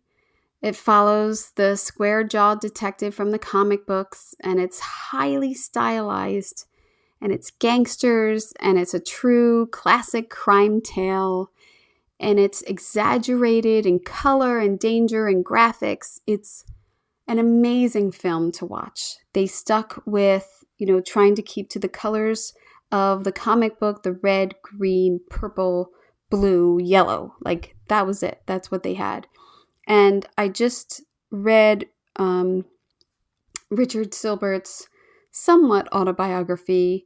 It follows the square-jawed detective from the comic books, and it's highly stylized, and it's gangsters, and it's a true classic crime tale. and it's exaggerated in color and danger and graphics. It's an amazing film to watch. They stuck with, trying to keep to the colors of the comic book, the red, green, purple, blue, yellow. Like that was it. That's what they had. And I just read Richard Silbert's somewhat autobiography,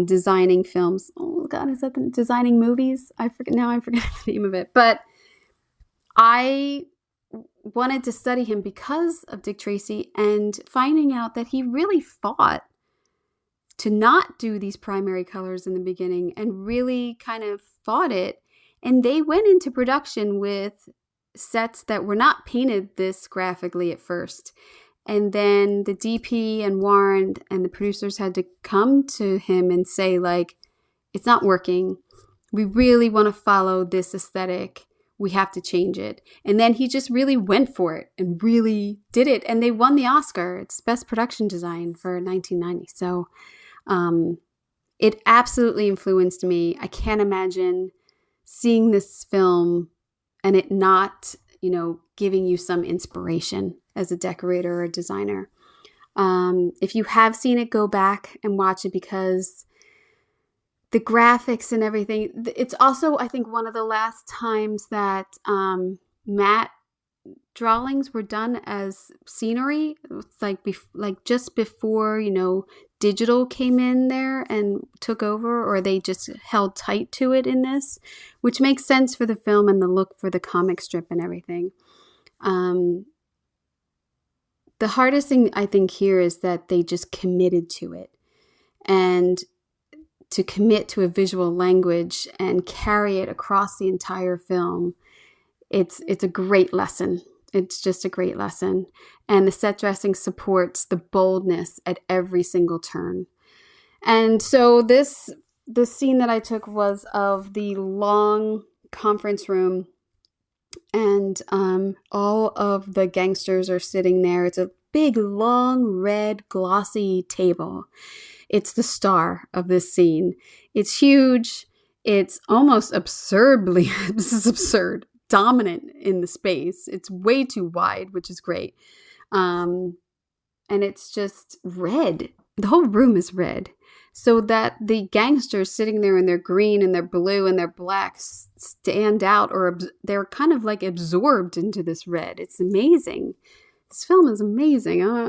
designing films. Oh God, is that the designing movies? I forget the name of it. But I wanted to study him because of Dick Tracy, and finding out that he really fought to not do these primary colors in the beginning and really kind of fought it. And they went into production with sets that were not painted this graphically at first. And then the DP and Warren and the producers had to come to him and say, like, it's not working. We really want to follow this aesthetic. We have to change it. And then he just really went for it and really did it. And they won the Oscar. It's Best Production Design for 1990. So it absolutely influenced me. I can't imagine seeing this film and it not, giving you some inspiration as a decorator or a designer. If you have seen it, go back and watch it, because the graphics and everything. It's also, I think, one of the last times that matte drawings were done as scenery. It's like just before, digital came in there and took over, or they just held tight to it in this, which makes sense for the film and the look for the comic strip and everything. The hardest thing I think here is that they just committed to it, and to commit to a visual language and carry it across the entire film. It's a great lesson. It's just a great lesson. And the set dressing supports the boldness at every single turn. And so the scene that I took was of the long conference room, and all of the gangsters are sitting there. It's a big, long, red, glossy table. It's the star of this scene. It's huge. It's almost absurdly, this is absurd, dominant in the space. It's way too wide, which is great. And it's just red. The whole room is red. So that the gangsters sitting there in their green and their blue and their black stand out, or they're kind of like absorbed into this red. It's amazing. This film is amazing. I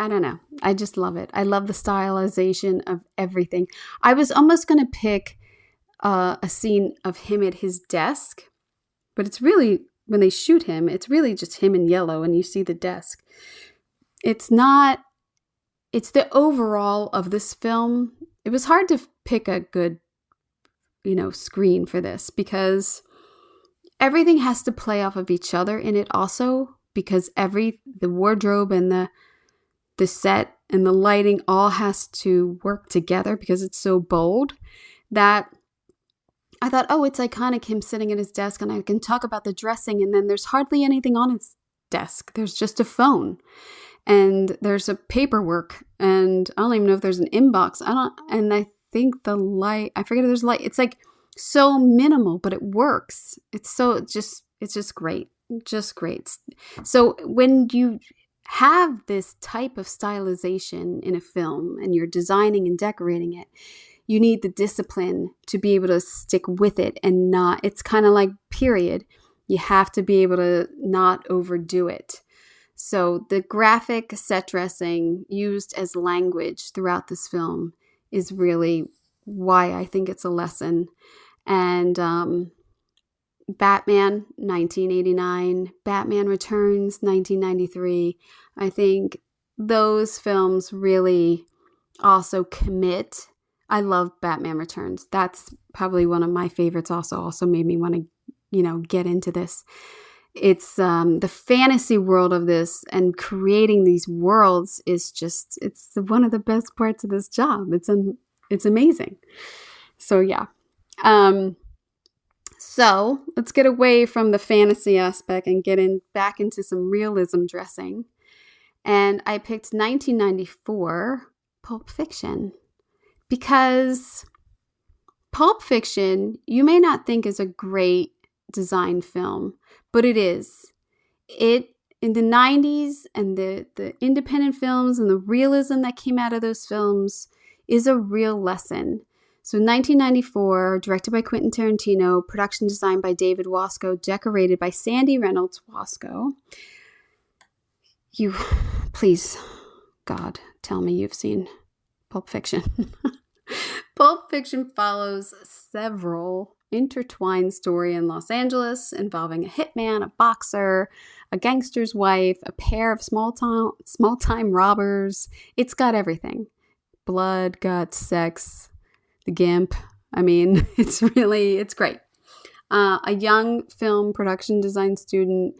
don't know. I just love it. I love the stylization of everything. I was almost going to pick a scene of him at his desk, but it's really, when they shoot him, it's really just him in yellow and you see the desk. It's the overall of this film. It was hard to pick a good, screen for this, because everything has to play off of each other in it also, because the wardrobe and the set and the lighting all has to work together, because it's so bold that I thought, oh, it's iconic, him sitting at his desk, and I can talk about the dressing, and then there's hardly anything on his desk. There's just a phone, and there's a paperwork, and I don't even know if there's an inbox. And I think the light, I forget if there's light. It's like so minimal, but it works. It's just great. Just great. So when you have this type of stylization in a film and you're designing and decorating it, you need the discipline to be able to stick with it and not, it's kind of like period. You have to be able to not overdo it. So the graphic set dressing used as language throughout this film is really why I think it's a lesson. And Batman, 1989, Batman Returns, 1993. I think those films really also commit. I love Batman Returns. That's probably one of my favorites also made me want to, get into this. It's the fantasy world of this, and creating these worlds is just, it's one of the best parts of this job. It's amazing. So yeah. So let's get away from the fantasy aspect and get back into some realism dressing. And I picked 1994 Pulp Fiction, because Pulp Fiction, you may not think is a great design film, but it is. It in the 90s and the independent films and the realism that came out of those films is a real lesson. So 1994, directed by Quentin Tarantino, production designed by David Wasco, decorated by Sandy Reynolds Wasco. You, please, God, tell me you've seen Pulp Fiction. Pulp Fiction follows several intertwined stories in Los Angeles involving a hitman, a boxer, a gangster's wife, a pair of small-time robbers. It's got everything. Blood, guts, sex, the gimp. I mean, it's great. A young film production design student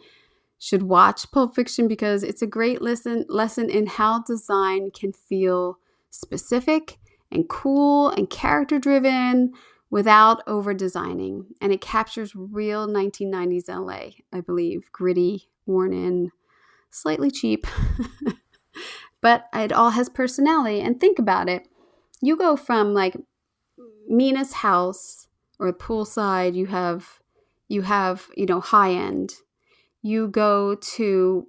should watch Pulp Fiction because it's a great lesson in how design can feel specific and cool and character-driven without over-designing. And it captures real 1990s LA, I believe. Gritty, worn in, slightly cheap. But it all has personality. And think about it. You go from like Mina's house or poolside, you have, high end. You go to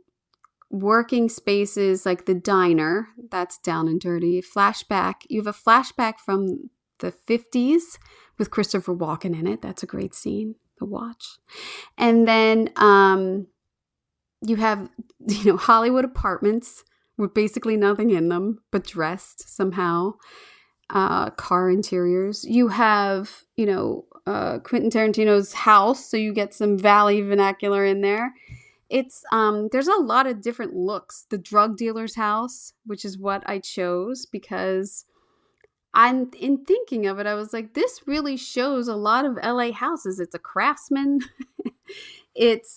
working spaces like the diner, that's down and dirty. Flashback. You have a flashback from the 50s with Christopher Walken in it. That's a great scene to watch. And then you have, Hollywood apartments with basically nothing in them, but dressed somehow. Car interiors. You have, Quentin Tarantino's house, so you get some Valley vernacular in there. It's there's a lot of different looks. The drug dealer's house, which is what I chose because in thinking of it, I was like, this really shows a lot of LA houses. It's a Craftsman. It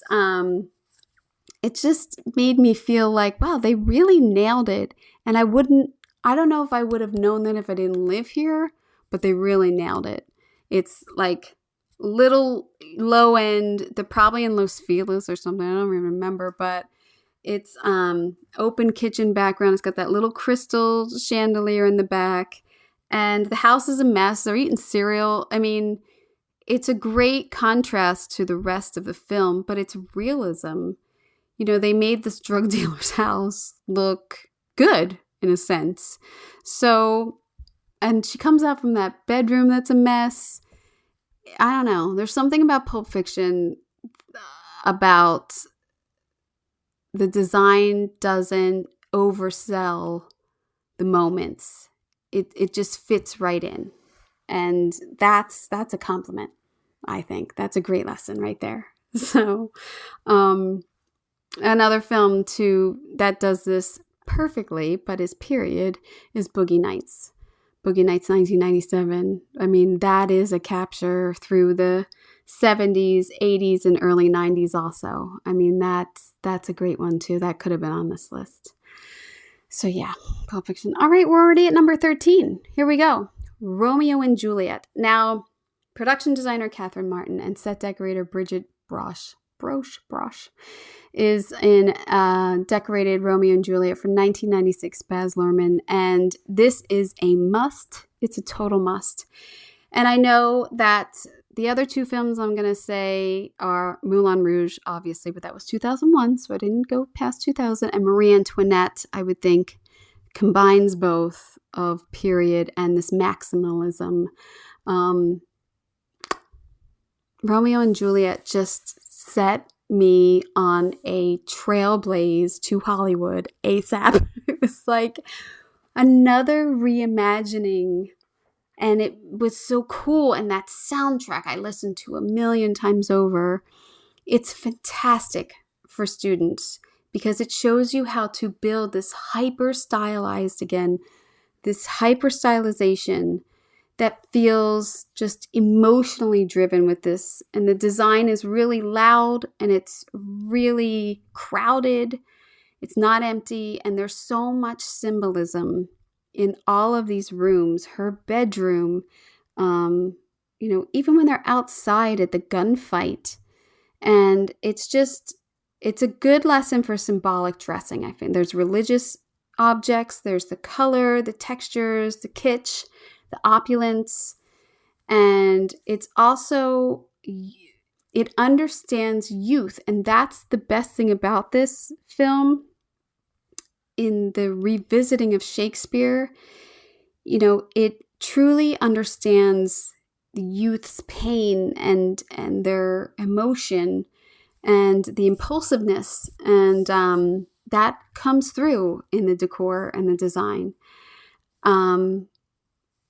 just made me feel like, wow, they really nailed it. And I don't know if I would have known that if I didn't live here, but they really nailed it. It's like little low end. They're probably in Los Feliz or something. I don't even remember, but it's open kitchen background. It's got that little crystal chandelier in the back, and the house is a mess. They're eating cereal. I mean, it's a great contrast to the rest of the film, but it's realism. They made this drug dealer's house look good in a sense. So, and she comes out from that bedroom that's a mess. I don't know. There's something about Pulp Fiction about the design doesn't oversell the moments. It just fits right in. And that's a compliment, I think. That's a great lesson right there. So, another film too that does this perfectly, but is period, is Boogie Nights. Boogie Nights 1997. I mean, that is a capture through the 70s, 80s, and early 90s also. I mean, that's a great one too. That could have been on this list. So yeah, Pulp Fiction. All right, we're already at number 13. Here we go. Romeo and Juliet. Now, production designer Catherine Martin and set decorator Bridget Brosh is in decorated Romeo and Juliet for 1996 Baz Luhrmann, and this is a must. It's a total must. And I know that the other two films I'm going to say are Moulin Rouge, obviously, but that was 2001, so I didn't go past 2000, and Marie Antoinette, I would think, combines both of period and this maximalism. Romeo and Juliet just set me on a trailblaze to Hollywood ASAP. It was like another reimagining, and it was so cool. And that soundtrack I listened to a million times over. It's fantastic for students because it shows you how to build this hyper stylization that feels just emotionally driven with this. And the design is really loud and it's really crowded. It's not empty. And there's so much symbolism in all of these rooms. Her bedroom, even when they're outside at the gunfight. And it's a good lesson for symbolic dressing, I think. There's religious objects. There's the color, the textures, the kitsch, the opulence, And it's also, it understands youth. And that's the best thing about this film. In the revisiting of Shakespeare, it truly understands the youth's pain and their emotion and the impulsiveness. And that comes through in the decor and the design.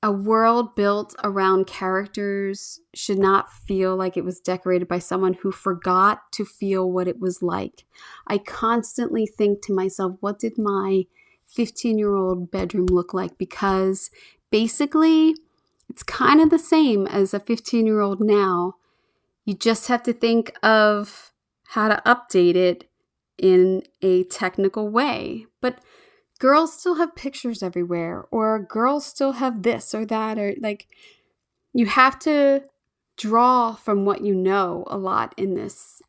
A world built around characters should not feel like it was decorated by someone who forgot to feel what it was like. I constantly think to myself, what did my 15-year-old bedroom look like? Because basically, it's kind of the same as a 15-year-old now. You just have to think of how to update it in a technical way. But girls still have pictures everywhere, or girls still have this or that, or like, you have to draw from what you know a lot in this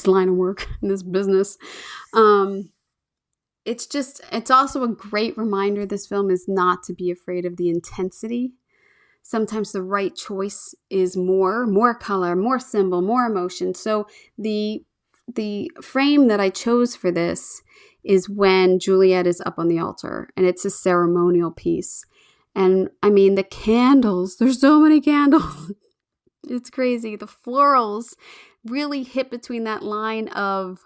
line of work, in this business. It's also a great reminder, this film is not to be afraid of the intensity. Sometimes the right choice is more color, more symbol, more emotion. So the frame that I chose for this is when Juliet is up on the altar, and it's a ceremonial piece. And I mean, the candles, there's so many candles. It's crazy. The florals really hit between that line of,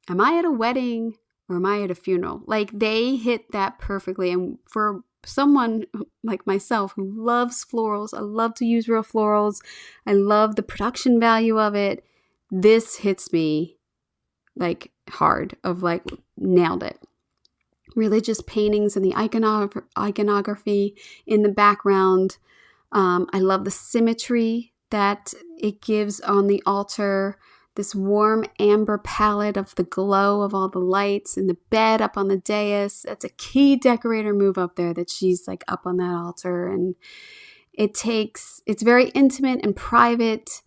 am I at a wedding or am I at a funeral? Like, they hit that perfectly. And for someone like myself who loves florals, I love to use real florals, I love the production value of it, this hits me like hard, of like, nailed it. Religious paintings and the iconography in the background. I love the symmetry that it gives on the altar, this warm amber palette of the glow of all the lights, and the bed up on the dais. That's a key decorator move up there, that she's like up on that altar. And it's very intimate and private,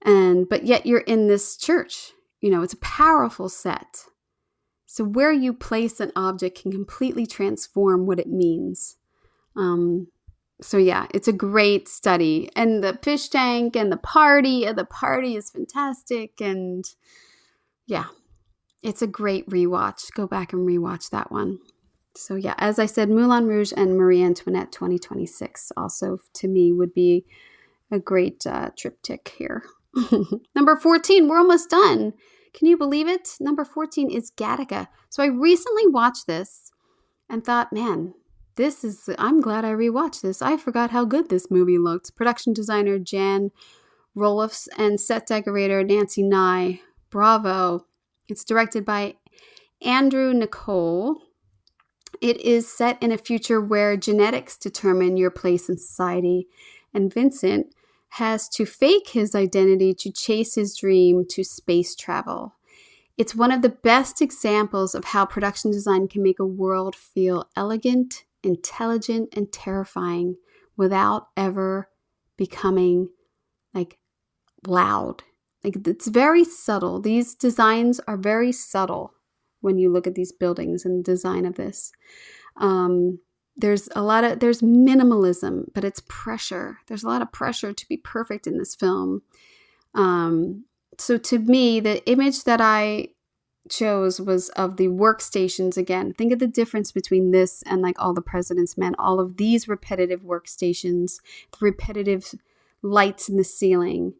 but yet you're in this church. It's a powerful set. So where you place an object can completely transform what it means. So yeah, it's a great study. And the fish tank and the party is fantastic. And yeah, it's a great rewatch. Go back and rewatch that one. So yeah, as I said, Moulin Rouge and Marie Antoinette 2026 also, to me, would be a great triptych here. Number 14, we're almost done. Can you believe it? Number 14 is Gattaca. So I recently watched this and thought, man, I'm glad I rewatched this. I forgot how good this movie looked. Production designer Jan Rolfs and set decorator Nancy Nye. Bravo. It's directed by Andrew Nicole. It is set in a future where genetics determine your place in society, and Vincent has to fake his identity to chase his dream to space travel. It's one of the best examples of how production design can make a world feel elegant, intelligent, and terrifying without ever becoming like loud. Like, it's very subtle. These designs are very subtle when you look at these buildings and the design of this. There's minimalism, but it's pressure. There's a lot of pressure to be perfect in this film. So to me, the image that I chose was of the workstations again. Think of the difference between this and like All the President's Men. All of these repetitive workstations, the repetitive lights in the ceiling.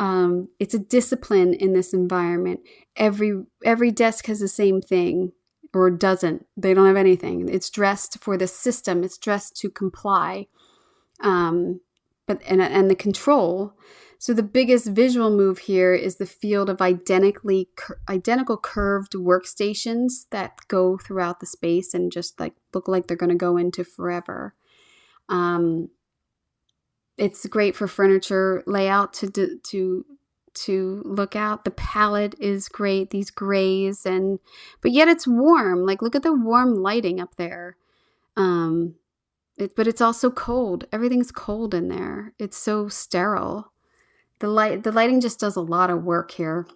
It's a discipline in this environment. Every desk has the same thing, or doesn't. They don't have anything. It's dressed for the system. It's dressed to comply. And the control. So the biggest visual move here is the field of identical curved workstations that go throughout the space and just like look like they're going to go into forever. It's great for furniture layout to look at. The palette is great, these grays, but yet it's warm. Like, look at the warm lighting up there. But it's also cold. Everything's cold in there. It's so sterile. The lighting just does a lot of work here.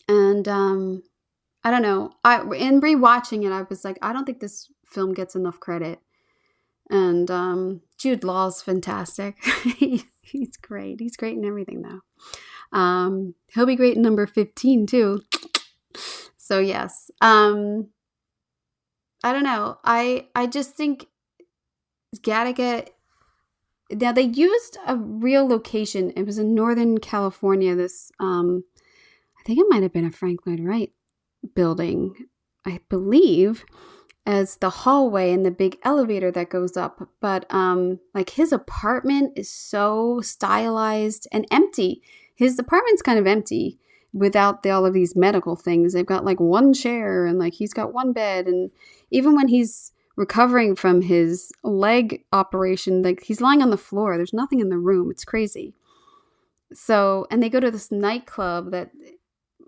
And I don't know. In rewatching it, I was like, I don't think this film gets enough credit. And Jude Law's fantastic. He's great. He's great in everything, though. He'll be great in number 15, too. So, yes. I don't know. I just think Gattaca... Now, they used a real location. It was in Northern California. This, I think it might have been a Frank Lloyd Wright building, I believe, as the hallway and the big elevator that goes up. But like his apartment is so stylized and empty. His apartment's kind of empty without all of these medical things. They've got like one chair and like he's got one bed. And even when he's recovering from his leg operation, like he's lying on the floor. There's nothing in the room. It's crazy. So, and they go to this nightclub that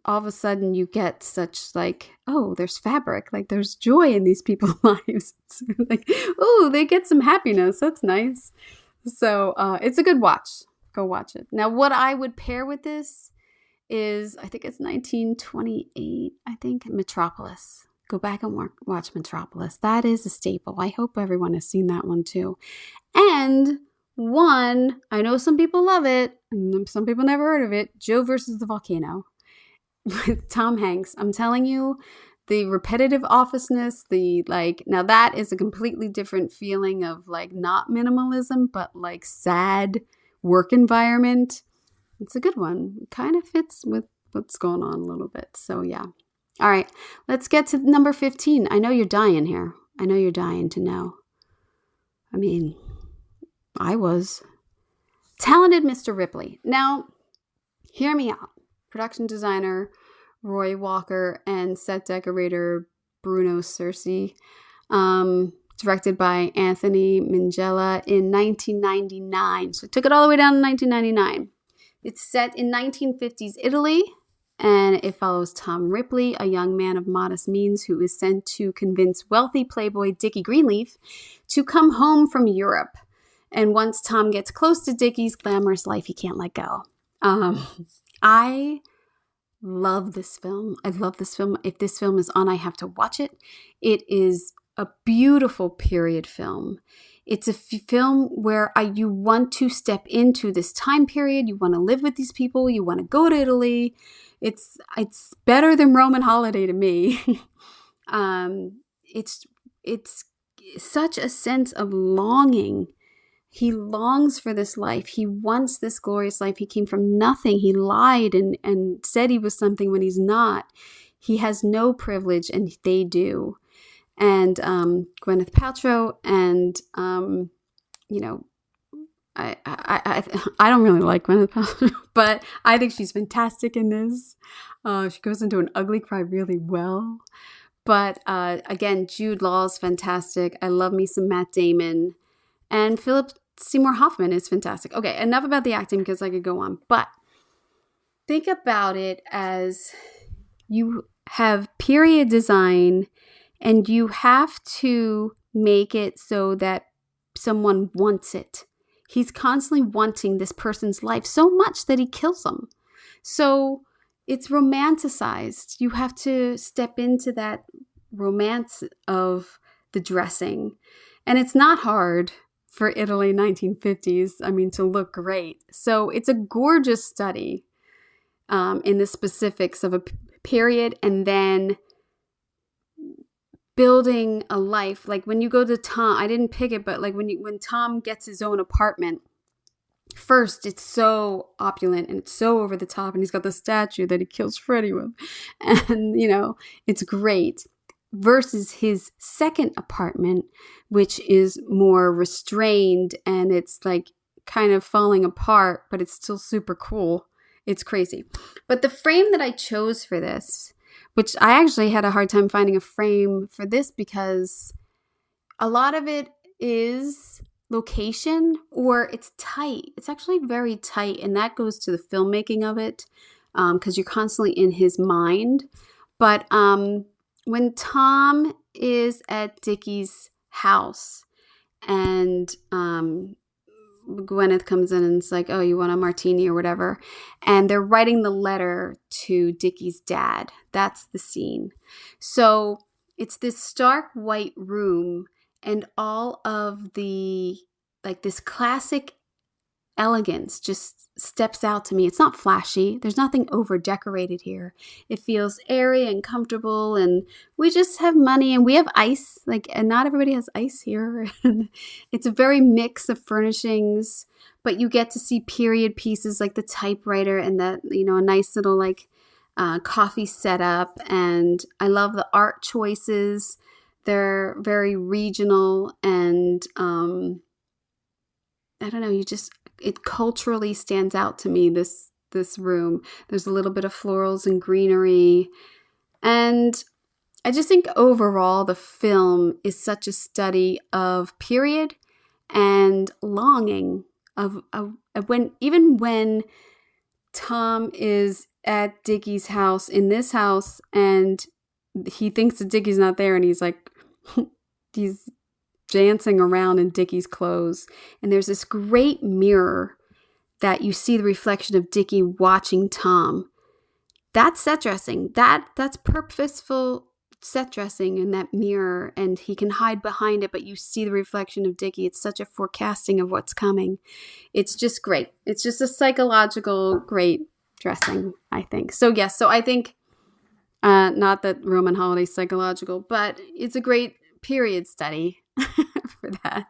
all of a sudden you get such like, oh, there's fabric, like there's joy in these people's lives. It's like, oh, they get some happiness. That's nice. So it's a good watch. Go watch it. Now, what I would pair with this is, I think it's 1928, I think, Metropolis. Go back and watch Metropolis. That is a staple. I hope everyone has seen that one too. And one, I know some people love it, and some people never heard of it, Joe versus the Volcano with Tom Hanks. I'm telling you, the repetitive officeness, now that is a completely different feeling of like not minimalism, but like sad work environment. It's a good one. It kind of fits with what's going on a little bit. So yeah. All right, let's get to number 15. I know you're dying here. I know you're dying to know. I mean, I was. Talented Mr. Ripley. Now, hear me out. Production designer Roy Walker and set decorator Bruno Cerci. Directed by Anthony Minghella in 1999. So it took it all the way down to 1999. It's set in 1950s Italy. And it follows Tom Ripley, a young man of modest means who is sent to convince wealthy playboy Dickie Greenleaf to come home from Europe. And once Tom gets close to Dickie's glamorous life, he can't let go. I love this film. I love this film. If this film is on, I have to watch it. It is a beautiful period film. It's a film where you want to step into this time period. You want to live with these people. You want to go to Italy. It's better than Roman Holiday to me. It's such a sense of longing. He longs for this life. He wants this glorious life. He came from nothing. He lied and said he was something when he's not. He has no privilege, and they do. And Gwyneth Paltrow, and I don't really like Gwyneth Paltrow, but I think she's fantastic in this. She goes into an ugly cry really well. But again, Jude Law's fantastic. I love me some Matt Damon. And Philip Seymour Hoffman is fantastic. Okay, enough about the acting because I could go on. But think about it as you have period design and you have to make it so that someone wants it. He's constantly wanting this person's life so much that he kills them. So it's romanticized. You have to step into that romance of the dressing. And it's not hard for Italy 1950s, to look great. So it's a gorgeous study in the specifics of a period, and then building a life. Like when you go to Tom, I didn't pick it, but like when Tom gets his own apartment, first it's so opulent and it's so over the top, and he's got the statue that he kills Freddy with, and it's great. Versus his second apartment, which is more restrained and it's like kind of falling apart, but it's still super cool. It's crazy. But the frame that I chose for this, which I actually had a hard time finding a frame for this because a lot of it is location or it's tight. It's actually very tight, and that goes to the filmmaking of it because you're constantly in his mind. But when Tom is at Dickie's house and Gwyneth comes in and it's like, oh, you want a martini or whatever. And they're writing the letter to Dickie's dad. That's the scene. So it's this stark white room and all of the, like, this classic elegance just steps out to me. It's not flashy. There's nothing over decorated here. It feels airy and comfortable, and we just have money and we have ice. Like, and not everybody has ice here. It's a very mix of furnishings, but you get to see period pieces like the typewriter and that, you know, a nice little like coffee setup. And I love the art choices. They're very regional, and I don't know, it culturally stands out to me, this room. There's a little bit of florals and greenery. And I just think overall the film is such a study of period and longing of when Tom is at Dickie's house, in this house, and he thinks that Dickie's not there, and he's like, he's dancing around in Dickie's clothes. And there's this great mirror that you see the reflection of Dickie watching Tom. That's set dressing. That's purposeful set dressing in that mirror, and he can hide behind it, but you see the reflection of Dickie. It's such a forecasting of what's coming. It's just great. It's just a psychological great dressing, I think. So yes, so I think not that Roman Holiday's psychological, but it's a great period study for that.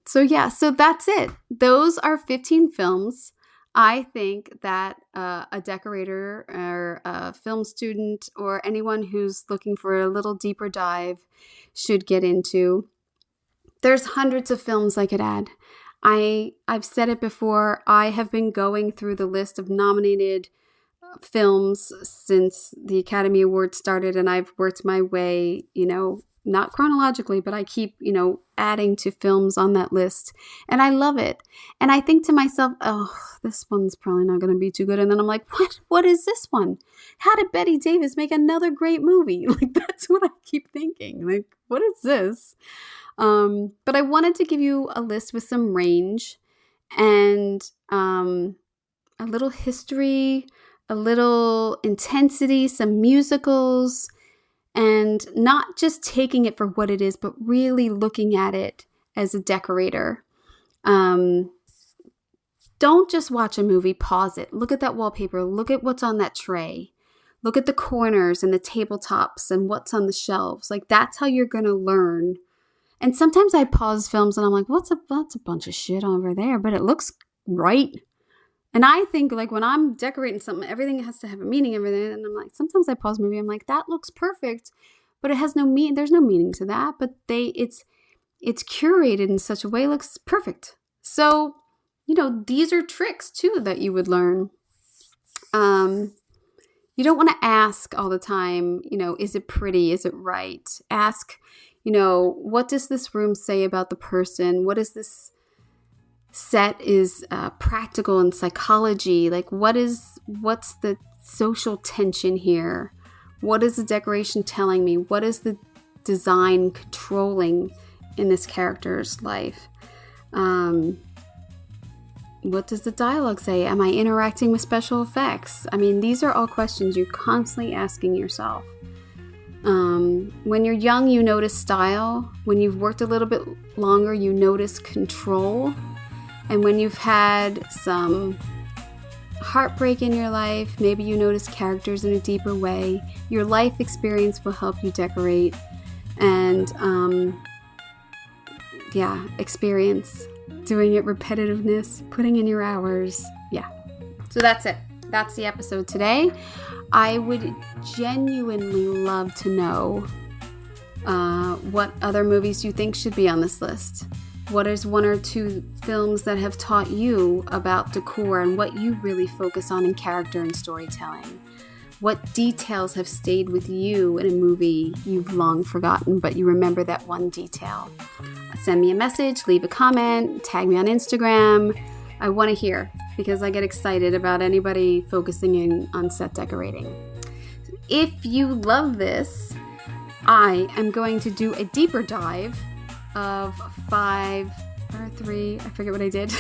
So that's it. Those are 15 films I think that a decorator or a film student or anyone who's looking for a little deeper dive should get into. There's hundreds of films I could add. I've said it before. I have been going through the list of nominated films since the Academy Awards started, and I've worked my way, not chronologically, but I keep, adding to films on that list, and I love it. And I think to myself, oh, this one's probably not going to be too good. And then I'm like, what is this one? How did Bette Davis make another great movie? Like, that's what I keep thinking. Like, what is this? But I wanted to give you a list with some range and a little history, a little intensity, some musicals, and not just taking it for what it is, but really looking at it as a decorator. Don't just watch a movie, pause it. Look at that wallpaper. Look at what's on that tray. Look at the corners and the tabletops and what's on the shelves. Like, that's how you're going to learn. And sometimes I pause films and I'm like, that's a bunch of shit over there, but it looks right. And I think, like, when I'm decorating something, everything has to have a meaning, everything. And I'm like, sometimes I pause a movie, I'm like, that looks perfect, but it has no meaning. There's no meaning to that, but it's curated in such a way, it looks perfect. So, these are tricks too that you would learn. You don't want to ask all the time, is it pretty? Is it right? Ask, what does this room say about the person? What is this set is practical in psychology? Like, what's the social tension here? What is the decoration telling me? What is the design controlling in this character's life? What does the dialogue say? Am I interacting with special effects? I mean, these are all questions you're constantly asking yourself. When you're young, you notice style. When you've worked a little bit longer, you notice control. And when you've had some heartbreak in your life, maybe you notice characters in a deeper way. Your life experience will help you decorate. And, experience. Doing it, repetitiveness, putting in your hours. Yeah. So that's it. That's the episode today. I would genuinely love to know what other movies you think should be on this list. What is one or two films that have taught you about decor and what you really focus on in character and storytelling? What details have stayed with you in a movie you've long forgotten, but you remember that one detail? Send me a message, leave a comment, tag me on Instagram. I want to hear, because I get excited about anybody focusing in on set decorating. If you love this, I am going to do a deeper dive of 5 or 3, I forget what I did.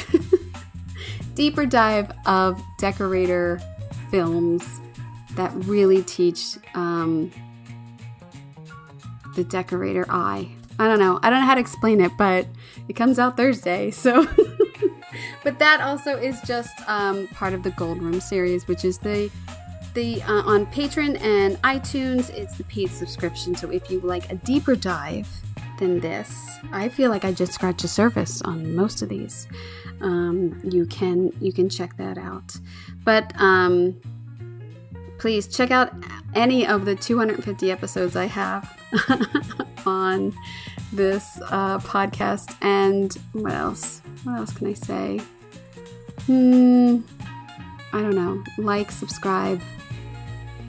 Deeper dive of decorator films that really teach the decorator eye I don't know how to explain it, but it comes out Thursday, so. But that also is just part of the Gold Room series, which is the on Patreon and iTunes, it's the paid subscription. So if you like a deeper dive than this, I feel like I just scratched the surface on most of these. You can check that out. But please check out any of the 250 episodes I have on this podcast. And what else? What else can I say? I don't know. Like, subscribe.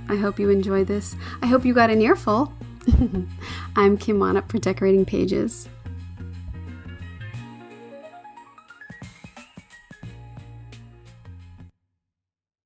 I hope you enjoyed this. I hope you got an earful. I'm Kim Wannop for Decorating Pages.